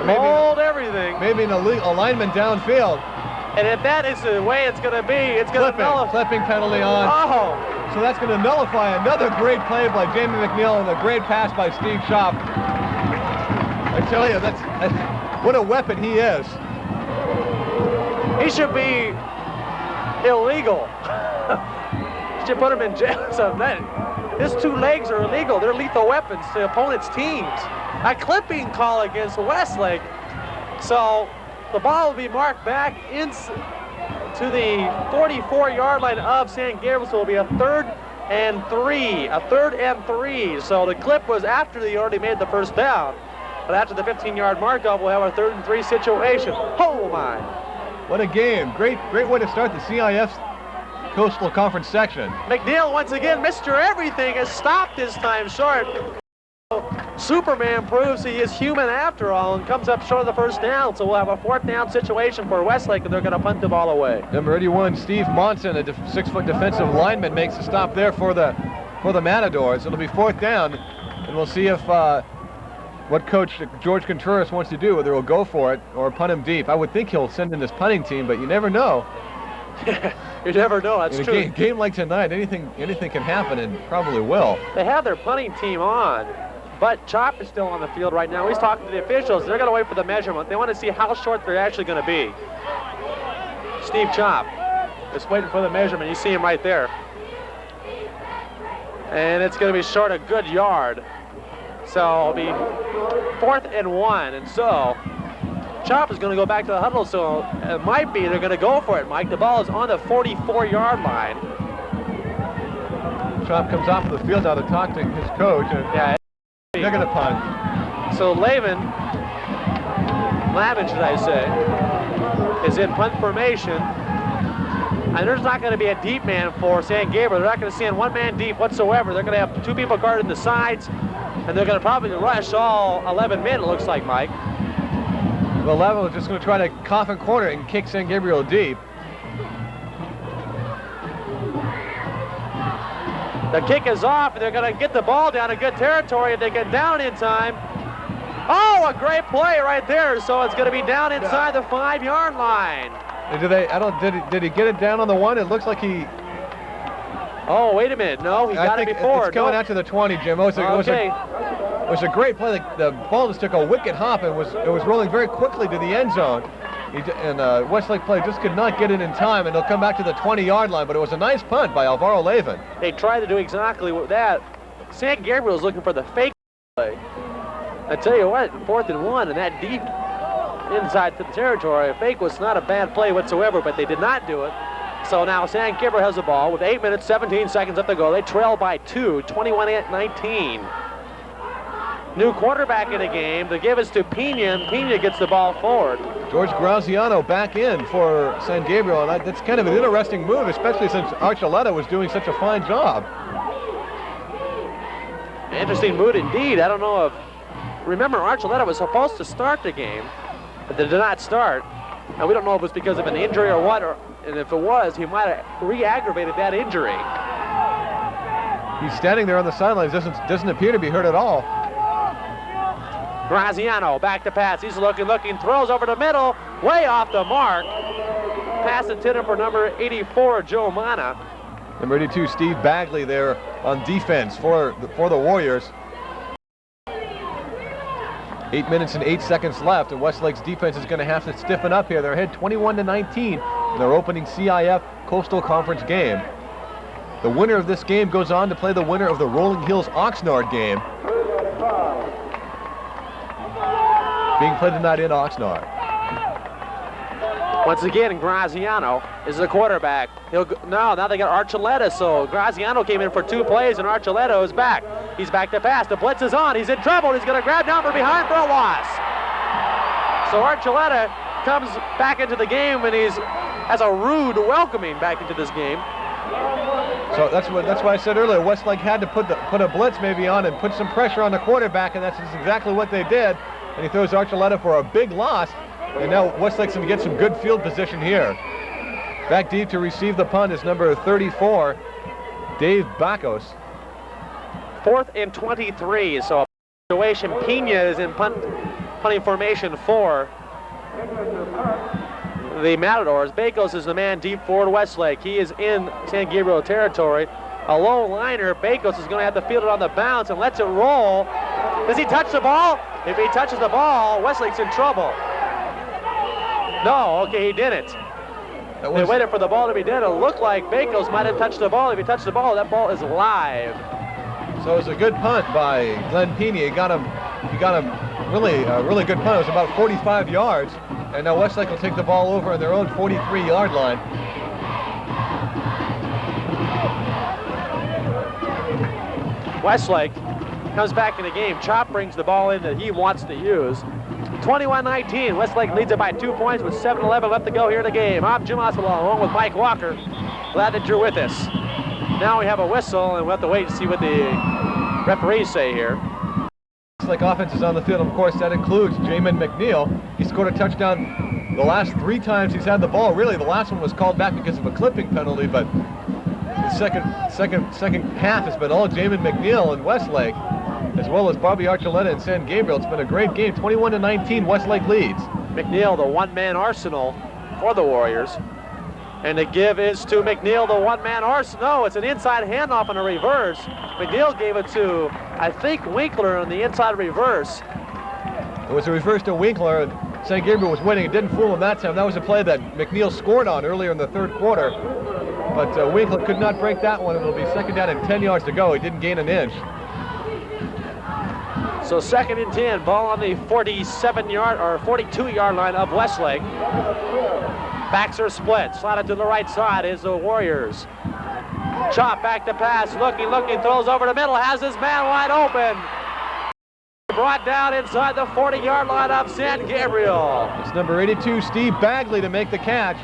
Hold everything. Maybe an alignment downfield. And if that is the way it's going to be, it's going to nullify. Clipping penalty on. Oh! So that's going to nullify another great play by Jamin McNeil and a great pass by Steve Chop. I tell you, that's what a weapon he is. He should be illegal. Should put him in jail. So his 2 legs are illegal. They're lethal weapons to opponents' teams. A clipping call against Westlake. So the ball will be marked back to the 44-yard line of San Gabriel. So it'll be a 3rd and 3. A 3rd and 3. So the clip was after they already made the first down. But after the 15-yard markup, we'll have a 3rd and 3 situation. Oh my! What a game. Great way to start the CIF Coastal Conference section. McNeil once again, Mr. Everything, has stopped this time short. Superman proves he is human after all and comes up short of the first down. So we'll have a 4th down situation for Westlake, and they're going to punt the ball away. Number 81, Steve Monson, a 6-foot defensive lineman, makes a stop there for the Matadors. It'll be 4th down, and we'll see if what Coach George Contreras wants to do, whether he'll go for it or punt him deep. I would think he'll send in this punting team, but you never know. You never know, that's true. In a game like tonight, anything can happen, and probably will. They have their punting team on, but Chop is still on the field right now. He's talking to the officials. They're going to wait for the measurement. They want to see how short they're actually going to be. Steve Chop is waiting for the measurement. You see him right there. And it's going to be short a good yard. So it'll be 4th and 1, and so Chop is going to go back to the huddle, so it might be they're going to go for it, Mike. The ball is on the 44-yard line. Chop comes off of the field now to talk to his coach, and they're going to punt. So Lavin should I say, is in punt formation. And there's not going to be a deep man for San Gabriel. They're not going to send 1 man deep whatsoever. They're going to have 2 people guarding the sides, and they're going to probably rush all 11 men, it looks like, Mike. Well, 11 is just going to try to coffin corner and kick San Gabriel deep. The kick is off, and they're going to get the ball down in good territory if they get down in time. Oh, a great play right there. So it's going to be down inside the 5-yard line. Did he get it down on the 1? It looks like he... Oh, wait a minute. No, he got it before. It's coming out to the 20, Jim. It was a great play. The ball just took a wicked hop and it was rolling very quickly to the end zone. Westlake player just could not get it in time, and they'll come back to the 20-yard line, but it was a nice punt by Alvaro Lavin. They tried to do exactly that. San Gabriel is looking for the fake I tell you what, 4th and 1, and that deep inside to the territory, a fake was not a bad play whatsoever, but they did not do it. So now San Gabriel has the ball with 8 minutes, 17 seconds left to go. They trail by 2, 21-19. New quarterback in the game. The give is to Pena, and Pena gets the ball forward. George Graziano back in for San Gabriel, and that's kind of an interesting move, especially since Archuleta was doing such a fine job. Interesting move indeed. I don't know if... Remember, Archuleta was supposed to start the game, but they did not start. And we don't know if it was because of an injury or what, and if it was, he might have re-aggravated that injury. He's standing there on the sidelines, doesn't appear to be hurt at all. Graziano back to pass. He's looking, throws over the middle, way off the mark. Pass intended for number 84, Joe Mana. Number 82, Steve Bagley there on defense for the Warriors. 8 minutes and 8 seconds left, and Westlake's defense is going to have to stiffen up here. They're ahead 21-19 in their opening CIF Coastal Conference game. The winner of this game goes on to play the winner of the Rolling Hills Oxnard game, being played tonight in Oxnard. Once again, Graziano is the quarterback. Now they got Archuleta, so Graziano came in for 2 plays, and Archuleta is back. He's back to pass. The blitz is on. He's in trouble. He's going to grab down from behind for a loss. So Archuleta comes back into the game, and has a rude welcoming back into this game. So that's why I said earlier, Westlake had to put a blitz maybe on and put some pressure on the quarterback, and that's exactly what they did. And he throws Archuleta for a big loss. And now Westlake's going to get some good field position here. Back deep to receive the punt is number 34, Dave Bacos. 4th and 23, so a situation. Pena is in punting formation for the Matadors. Bacos is the man deep forward Westlake. He is in San Gabriel territory. A low liner. Bacos is going to have to field it on the bounce and lets it roll. Does he touch the ball? If he touches the ball, Westlake's in trouble. No, okay, he didn't. They waited for the ball to be dead. It looked like Bacos might have touched the ball. If he touched the ball, that ball is live. So it was a good punt by Glenn Pena. He got him a really good punt. It was about 45 yards. And now Westlake will take the ball over on their own 43-yard line. Westlake comes back in the game. Chop brings the ball in that he wants to use. 21-19, Westlake leads it by 2 points with 7:11 left to go here in the game. I'm Jim Oswald along with Mike Walker. Glad that you're with us. Now we have a whistle, and we'll have to wait to see what the referees say here. Westlake offense is on the field. Of course, that includes Jamin McNeil. He scored a touchdown the last 3 times he's had the ball. Really, the last one was called back because of a clipping penalty, but the second half has been all Jamin McNeil and Westlake, as well as Bobby Archuleta and San Gabriel. It's been a great game. 21-19, Westlake leads. McNeil, the one-man arsenal for the Warriors. And the give is to McNeil, the one-man arsenal. No, it's an inside handoff and a reverse. McNeil gave it to, I think, Winkler on the inside reverse. It was a reverse to Winkler, and San Gabriel was winning. It didn't fool him that time. That was a play that McNeil scored on earlier in the 3rd quarter. But Winkler could not break that one. It'll be 2nd down and 10 yards to go. He didn't gain an inch. So 2nd and 10, ball on the 47-yard or 42-yard line of Westlake. Backs are split. Slotted to the right side is the Warriors. Chop back to pass. Looking, throws over the middle. Has his man wide open. Brought down inside the 40-yard line of San Gabriel. It's number 82, Steve Bagley, to make the catch.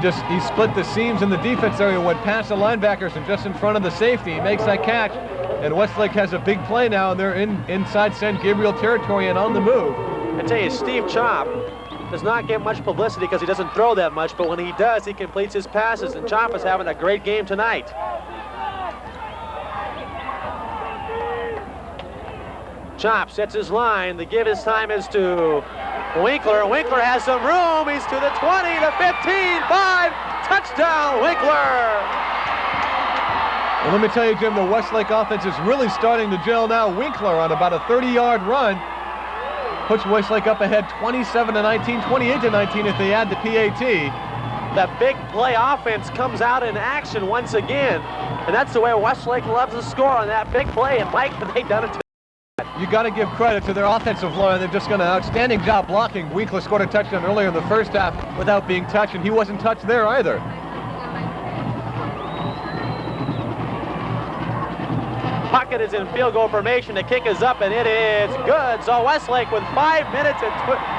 He split the seams in the defense area, went past the linebackers and just in front of the safety. He makes that catch, and Westlake has a big play now, and they're inside San Gabriel territory and on the move. I tell you, Steve Chop does not get much publicity because he doesn't throw that much, but when he does, he completes his passes, and Chop is having a great game tonight. Chop sets his line. The give his time is to Winkler. Winkler has some room. He's to the 20, the 15, 5. Touchdown, Winkler. Well, let me tell you, Jim, the Westlake offense is really starting to gel now. Winkler on about a 30-yard run puts Westlake up ahead 27-19, 28-19 if they add the PAT. That big play offense comes out in action once again, and that's the way Westlake loves to score on that big play. And Mike, they done it. You got to give credit to their offensive line. They've just done an outstanding job blocking. Weekler scored a touchdown earlier in the first half without being touched, and he wasn't touched there either. Puckett is in field goal formation. The kick is up, and it is good. So Westlake with 5 minutes and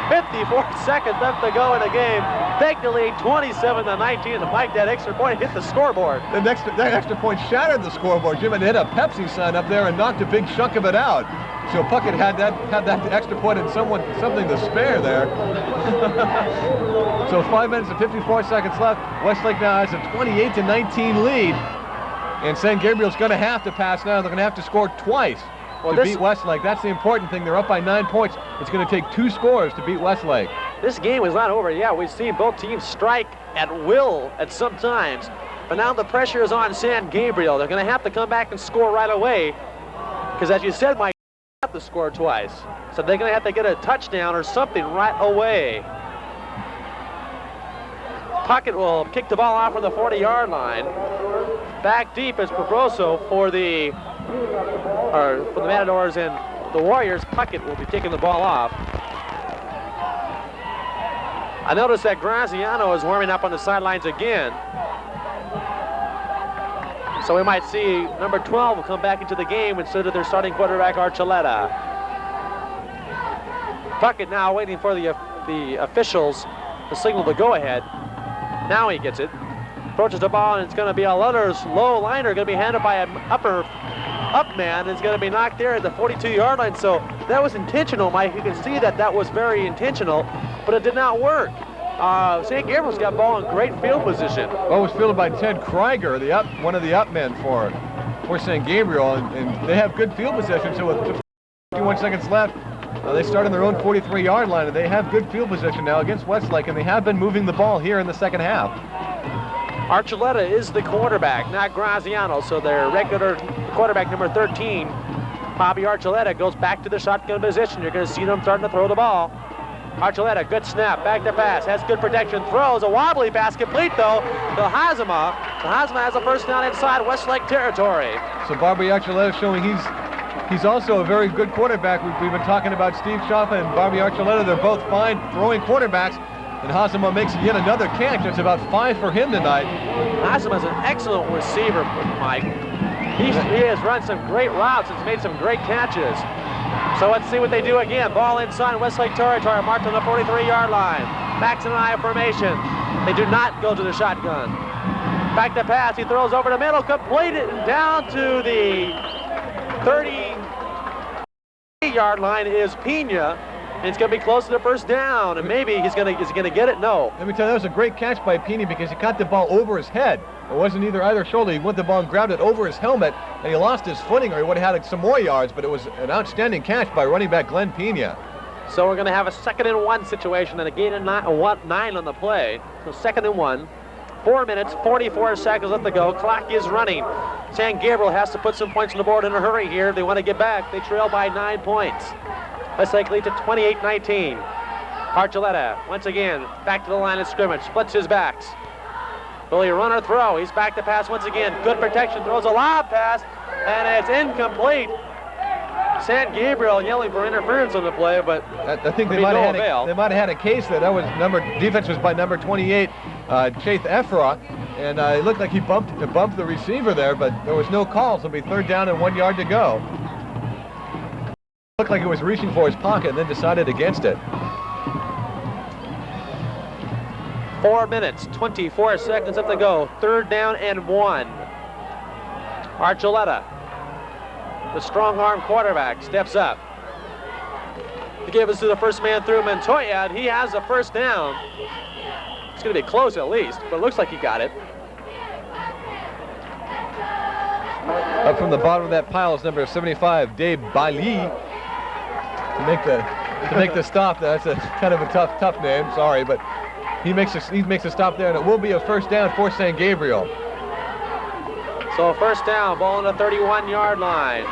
54 seconds left to go in the game. Take the lead 27-19. And Mike, that extra point hit the scoreboard. That extra point shattered the scoreboard, Jim, and hit a Pepsi sign up there and knocked a big chunk of it out. So Puckett had that extra point and something to spare there. So 5 minutes and 54 seconds left. Westlake now has a 28-19 lead. And San Gabriel's going to have to pass now. They're going to have to score twice to beat Westlake. That's the important thing. They're up by 9 points. It's going to take 2 scores to beat Westlake. This game is not over. Yeah, we've seen both teams strike at will at some times. But now the pressure is on San Gabriel. They're going to have to come back and score right away. Because as you said, Mike, they have to score twice. So they're going to have to get a touchdown or something right away. Puckett will kick the ball off from the 40-yard line. Back deep is Probroso for the Matadors and the Warriors. Puckett will be taking the ball off. I noticed that Graziano is warming up on the sidelines again. So we might see number 12 will come back into the game instead of their starting quarterback, Archuleta. Puckett now waiting for the officials to signal the go-ahead. Now he gets it. Approaches the ball, and it's going to be a Lutter's low liner, going to be handed by an up man. It's going to be knocked there at the 42-yard line. So that was intentional, Mike. You can see that was very intentional, but it did not work. St. Gabriel's got ball in great field position. Well, it was fielded by Ted Krieger, one of the up men for St. Gabriel, and they have good field position. So with 51 seconds left, they start on their own 43-yard line, and they have good field position now against Westlake, and they have been moving the ball here in the second half. Archuleta is the quarterback, not Graziano, so their regular quarterback, number 13, Bobby Archuleta, goes back to the shotgun position. You're going to see them starting to throw the ball. Archuleta, good snap, back to pass, has good protection, throws a wobbly pass, complete though to Hazama. Hazama has a first down inside Westlake territory. So Bobby Archuleta showing he's also a very good quarterback. We've been talking about Steve Chapa and Bobby Archuleta. They're both fine throwing quarterbacks. And Hazama makes yet another catch. It's about 5 for him tonight. Hazama's an excellent receiver, Mike. He has run some great routes and made some great catches. So let's see what they do again. Ball inside Westlake territory, marked on the 43-yard line. Backs in an eye formation. They do not go to the shotgun. Back to pass. He throws over the middle, completed down to the 30-yard line is Pena. And it's going to be close to the first down, and maybe is he going to get it? No. Let me tell you, that was a great catch by Pena because he caught the ball over his head. It wasn't either shoulder. He went the ball and grabbed it over his helmet, and he lost his footing, or he would have had some more yards, but it was an outstanding catch by running back Glenn Pena. So we're going to have a 2nd and 1 situation and a gain of 9 on the play. So 2nd and 1. 4 minutes, 44 seconds left to go. Clock is running. San Gabriel has to put some points on the board in a hurry here. They want to get back. They trail by 9 points. Westlake leads at 28-19. Archuleta, once again, back to the line of scrimmage, splits his backs. Will he run or throw? He's back to pass once again. Good protection, throws a lob pass, and it's incomplete. San Gabriel yelling for interference on the play, but I think they might have had a case there. Defense was by number 28, Chaith Ephra, and it looked like he bumped the receiver there, but there was no call, so it'll be 3rd down and 1 yard to go. Looked like he was reaching for his pocket and then decided against it. 4 minutes, 24 seconds left to go. 3rd down and 1. Archuleta, the strong-arm quarterback, steps up to give us to the first man through, Montoya. He has a first down. It's going to be close at least, but it looks like he got it. Up from the bottom of that pile is number 75, Dave Bailey. To make the stop, that's a kind of a tough name. Sorry, but he makes a stop there, and it will be a first down for San Gabriel. So first down, ball on the 31-yard line.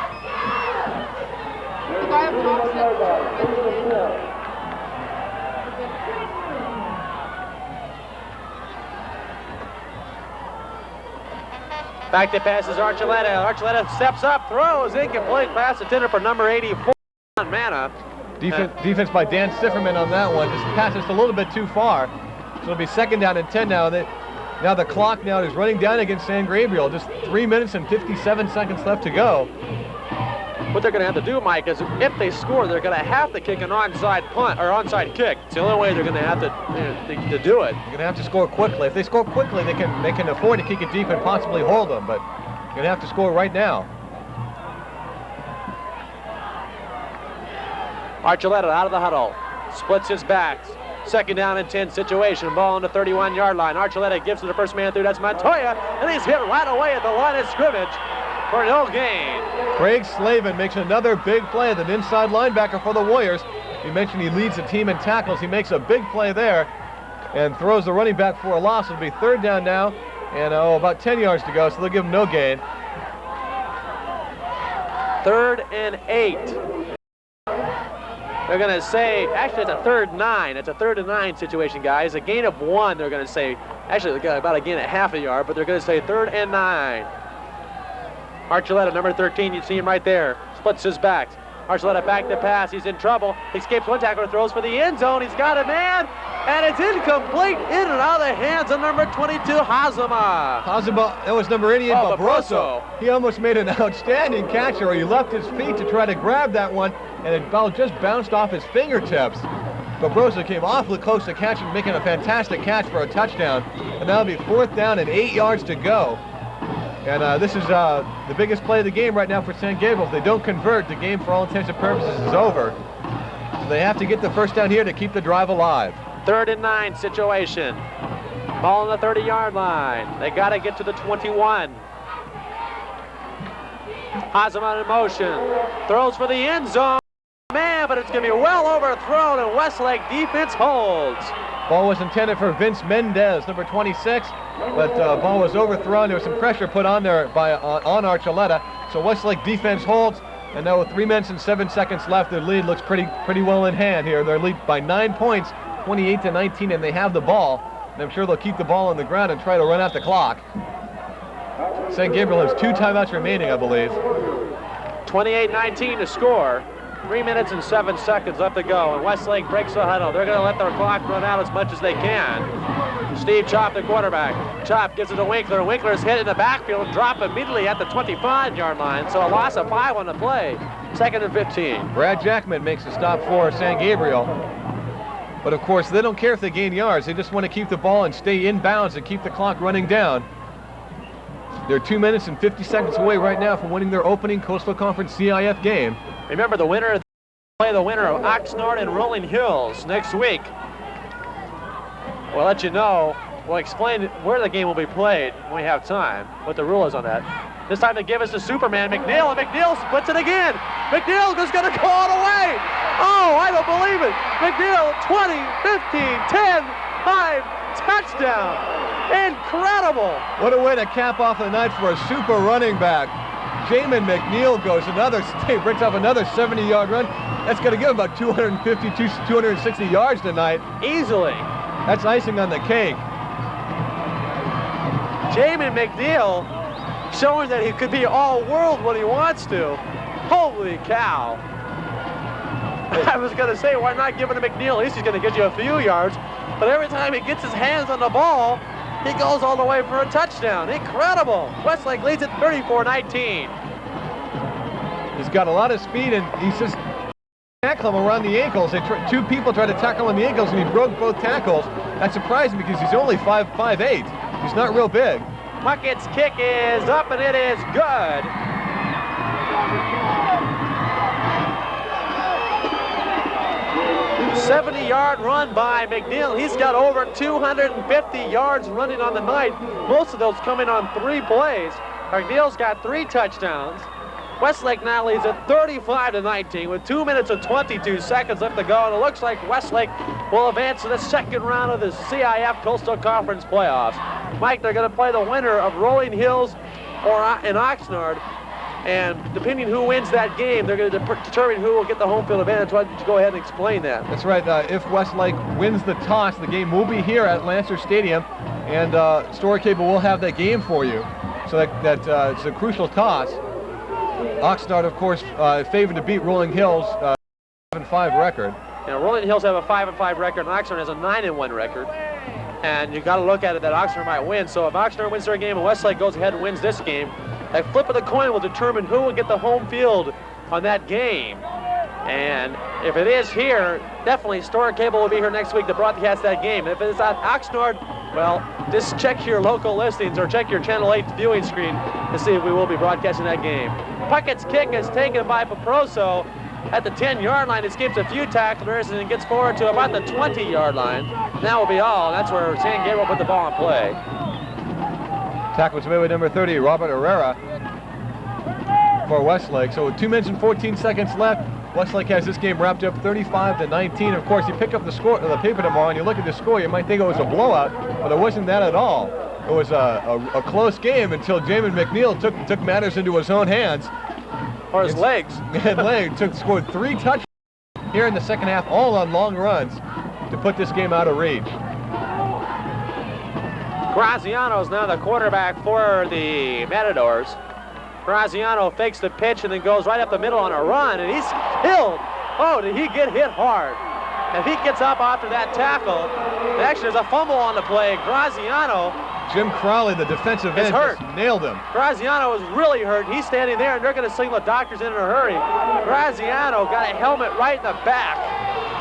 Back to passes Archuleta. Archuleta steps up, throws, incomplete pass intended for number 84. Mana. Defense by Dan Sifferman on that one. Just passed just a little bit too far. So it'll be 2nd down and 10 now. Now the clock now is running down against San Gabriel. Just 3 minutes and 57 seconds left to go. What they're going to have to do, Mike, is if they score, they're going to have to kick an onside punt or onside kick. It's the only way they're going to have to do it. They're going to have to score quickly. If they score quickly, they can afford to kick it deep and possibly hold them. But they're going to have to score right now. Archuleta out of the huddle, splits his backs. 2nd down and 10 situation. Ball on the 31-yard line. Archuleta gives to the first man through. That's Montoya, and he's hit right away at the line of scrimmage for no gain. Craig Slavin makes another big play, the inside linebacker for the Warriors. You mentioned he leads the team in tackles. He makes a big play there and throws the running back for a loss. It'll be 3rd down now and about 10 yards to go, so they'll give him no gain. 3rd and 8. They're going to say, actually it's a 3rd and 9. It's a 3rd and 9 situation, guys. A gain of 1, they're going to say. Actually, they got about a gain at half a yard, but they're going to say 3rd and 9. Archuleta, number 13, you see him right there. Splits his backs. Archuleta back to pass. He's in trouble. Escapes one tackler, throws for the end zone. He's got a man, and it's incomplete. In and out of the hands of number 22, Hazama. Hazama, that was number 88, Barroso. He almost made an outstanding catch, or he left his feet to try to grab that one, and it just bounced off his fingertips. Barroso came awfully close to catching, making a fantastic catch for a touchdown. And that'll be 4th down and 8 yards to go. And this is the biggest play of the game right now for San Gabriel. If they don't convert, the game for all intents and purposes is over. So they have to get the 1st down here to keep the drive alive. 3rd and 9 situation. Ball on the 30-yard line. They got to get to the 21. Hazama in motion. Throws for the end zone. Man, but it's going to be well overthrown, and Westlake defense holds. Ball was intended for Vince Mendez, number 26, but ball was overthrown. There was some pressure put on there on Archuleta. So Westlake defense holds, and now with 3 minutes and 7 seconds left, their lead looks pretty well in hand here. They're lead by 9 points, 28-19, and they have the ball. And I'm sure they'll keep the ball on the ground and try to run out the clock. San Gabriel has 2 timeouts remaining, I believe. 28-19 to score. 3 minutes and 7 seconds left to go, and Westlake breaks the huddle. They're going to let their clock run out as much as they can. Steve Chop, the quarterback. Chop gives it to Winkler. Winkler's hit in the backfield and drop immediately at the 25-yard line, so a loss of 5 on the play. 2nd and 15. Brad Jackman makes a stop for San Gabriel. But of course, they don't care if they gain yards. They just want to keep the ball and stay in bounds and keep the clock running down. They're 2 minutes and 50 seconds away right now from winning their opening Coastal Conference CIF game. Remember, the winner play the winner of Oxnard and Rolling Hills next week. We'll let you know. We'll explain where the game will be played when we have time, what the rule is on that. This time they give us to Superman McNeil, and McNeil splits it again. McNeil is going to go all the way. Oh, I don't believe it. McNeil, 20, 15, 10, 5, touchdown. Incredible. What a way to cap off the night for a super running back. Jamin McNeil breaks off another 70-yard run. That's going to give him about 250, 260 yards tonight. Easily. That's icing on the cake. Jamin McNeil showing that he could be all-world when he wants to. Holy cow. I was going to say, why not give it to McNeil? At least he's going to get you a few yards. But every time he gets his hands on the ball, he goes all the way for a touchdown. Incredible. Westlake leads it 34-19. He's got a lot of speed, and he's just tackle him around the ankles. 2 people tried to tackle him on the ankles, and he broke both tackles. That's surprising because he's only 5'8". He's not real big. Puckett's kick is up, and it is good. A 70-yard run by McNeil. He's got over 250 yards running on the night. Most of those coming on 3 plays. McNeil's got 3 touchdowns. Westlake now leads at 35-19 with 2 minutes and 22 seconds left to go, and it looks like Westlake will advance to the 2nd round of the CIF Coastal Conference Playoffs. Mike, they're going to play the winner of Rolling Hills in Oxnard, and depending who wins that game, they're going to determine who will get the home field advantage. Why don't you go ahead and explain that? That's right. If Westlake wins the toss, the game will be here at Lancer Stadium, and Story Cable will have that game for you. So that it's a crucial toss. Oxnard, of course, favored to beat Rolling Hills. 5 record. You know, Rolling Hills have a 5-5 record, and Oxnard has a 9-1 record. And you got to look at it that Oxnard might win. So if Oxnard wins their game and Westlake goes ahead and wins this game, a flip of the coin will determine who will get the home field on that game. And if it is here, definitely Store Cable will be here next week to broadcast that game. If it's at Oxnard, well, just check your local listings or check your Channel 8 viewing screen to see if we will be broadcasting that game. Puckett's kick is taken by Paproso at the 10-yard line. He skips a few tacklers and gets forward to about the 20-yard line. And that will be all. That's where San Gabriel put the ball in play. Tackle was made with number 30, Robert Herrera, for Westlake. So 2 minutes and 14 seconds left. Westlake has this game wrapped up 35-19. Of course, you pick up the score, the paper tomorrow, and you look at the score, you might think it was a blowout, but it wasn't that at all. It was a close game until Jamin McNeil took matters into his own hands. Or his legs. Scored 3 touchdowns here in the second half, all on long runs, to put this game out of reach. Graziano is now the quarterback for the Matadors. Graziano fakes the pitch and then goes right up the middle on a run, and he's killed. Oh, did he get hit hard? If he gets up after that tackle, actually there's a fumble on the play. Graziano. Jim Crowley, the defensive end, just nailed him. Graziano was really hurt. He's standing there, and they're going to signal the doctors in a hurry. Graziano got a helmet right in the back.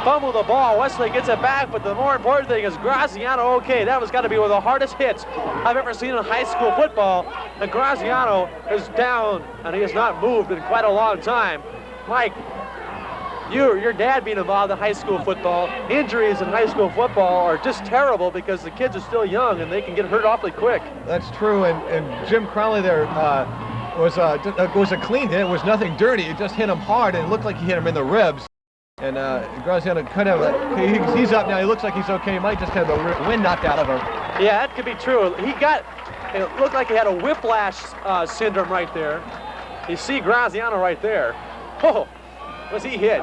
Fumbled the ball. Westlake gets it back, but the more important thing is Graziano okay. That was got to be one of the hardest hits I've ever seen in high school football. And Graziano is down, and he has not moved in quite a long time. Mike, your dad being involved in high school football, injuries in high school football are just terrible because the kids are still young and they can get hurt awfully quick. That's true, and Jim Crowley there was a clean hit. It was nothing dirty. It just hit him hard, and it looked like he hit him in the ribs. And Graziano kind of, he's up now. He looks like he's okay. He might just have the wind knocked out of him. Yeah, that could be true. It looked like he had a whiplash syndrome right there. You see Graziano right there. Oh, was he hit?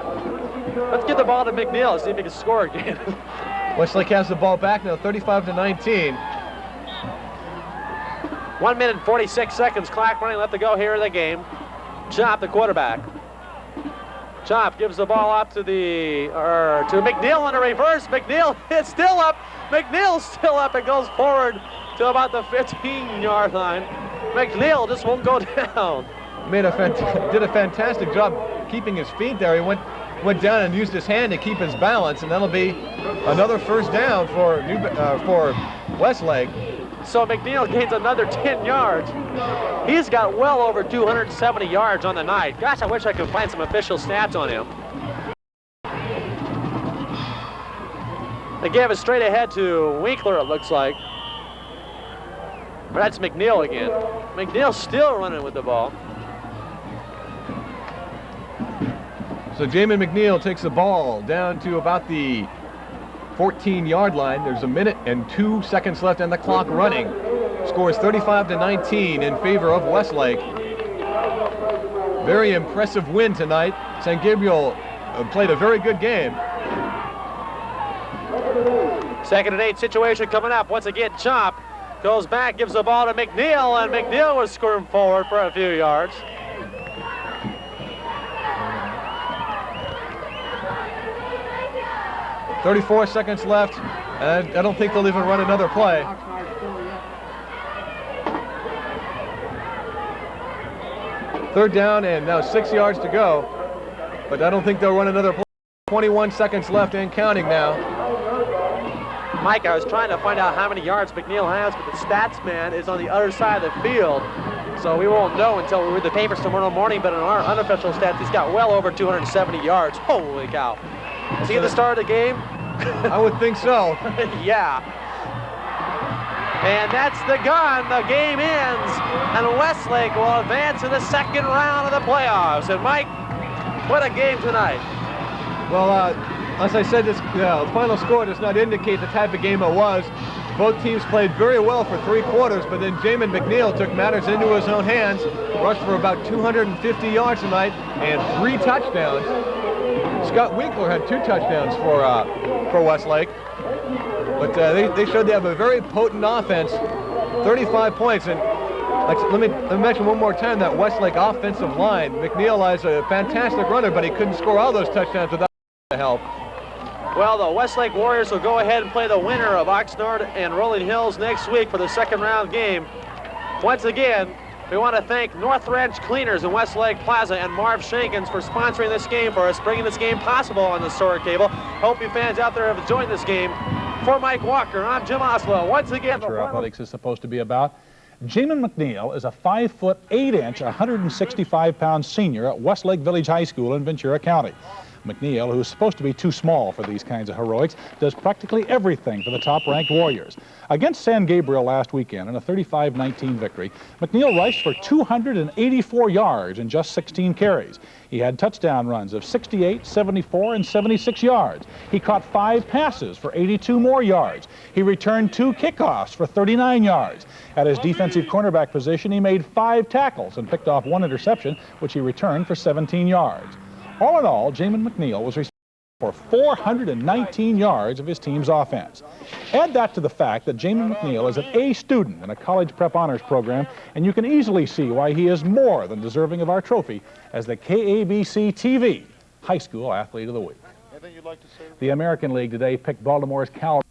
Let's get the ball to McNeil and see if he can score again. Westlake has the ball back now, 35-19. 1 minute and 46 seconds, clock running left to go here in the game. Chop, the quarterback. Chop gives the ball up to McNeil on a reverse. McNeil is still up. McNeil's still up and goes forward to about the 15-yard line. McNeil just won't go down. Did a fantastic job keeping his feet there. He went down and used his hand to keep his balance, and that'll be another first down for Westlake. So McNeil gains another 10 yards. He's got well over 270 yards on the night. Gosh, I wish I could find some official stats on him. They gave it straight ahead to Winkler, it looks like. But that's McNeil again. McNeil still running with the ball. So Jamin McNeil takes the ball down to about the 14-yard line. There's 1 minute and 2 seconds left on the clock running. Scores 35-19 in favor of Westlake. Very impressive win tonight. San Gabriel played a very good game. 2nd and 8 situation coming up. Once again, Chop goes back, gives the ball to McNeil, and McNeil was squirming forward for a few yards. "34 seconds left, and I don't think they'll even run another play." Third down and now 6 yards to go, but I don't think they'll run another play. 21 seconds left and counting now. Mike, I was trying to find out how many yards McNeil has, but the stats man is on the other side of the field. So we won't know until we read the papers tomorrow morning, but in our unofficial stats, he's got well over 270 yards. Holy cow. Is he at the start of the game? I would think so. Yeah. And that's the gun. The game ends, and Westlake will advance in the second round of the playoffs. And Mike, what a game tonight. Well, as I said, this final score does not indicate the type of game it was. Both teams played very well for 3 quarters, but then Jamin McNeil took matters into his own hands, rushed for about 250 yards tonight and 3 touchdowns. Scott Winkler had 2 touchdowns for Westlake, but they showed they have a very potent offense, 35 points. And let me mention one more time that Westlake offensive line. McNeil is a fantastic runner, but he couldn't score all those touchdowns without to help. Well, the Westlake Warriors will go ahead and play the winner of Oxnard and Rolling Hills next week for the second round game. Once again, we want to thank North Ranch Cleaners in Westlake Plaza and Marv Shankins for sponsoring this game for us, bringing this game possible on the Soarer Cable. Hope you fans out there have enjoyed this game. For Mike Walker, I'm Jim Oslo. Once again, athletics is supposed to be about. Jamin McNeil is a 5'8", 165-pound senior at Westlake Village High School in Ventura County. McNeil, who is supposed to be too small for these kinds of heroics, does practically everything for the top-ranked Warriors. Against San Gabriel last weekend in a 35-19 victory, McNeil rushed for 284 yards in just 16 carries. He had touchdown runs of 68, 74, and 76 yards. He caught 5 passes for 82 more yards. He returned 2 kickoffs for 39 yards. At his defensive cornerback position, he made 5 tackles and picked off 1 interception, which he returned for 17 yards. All in all, Jamin McNeil was responsible for 419 yards of his team's offense. Add that to the fact that Jamin McNeil is an A student in a college prep honors program, and you can easily see why he is more than deserving of our trophy as the KABC-TV High School Athlete of the Week. Anything you'd like to say? The American League today picked Baltimore's Cal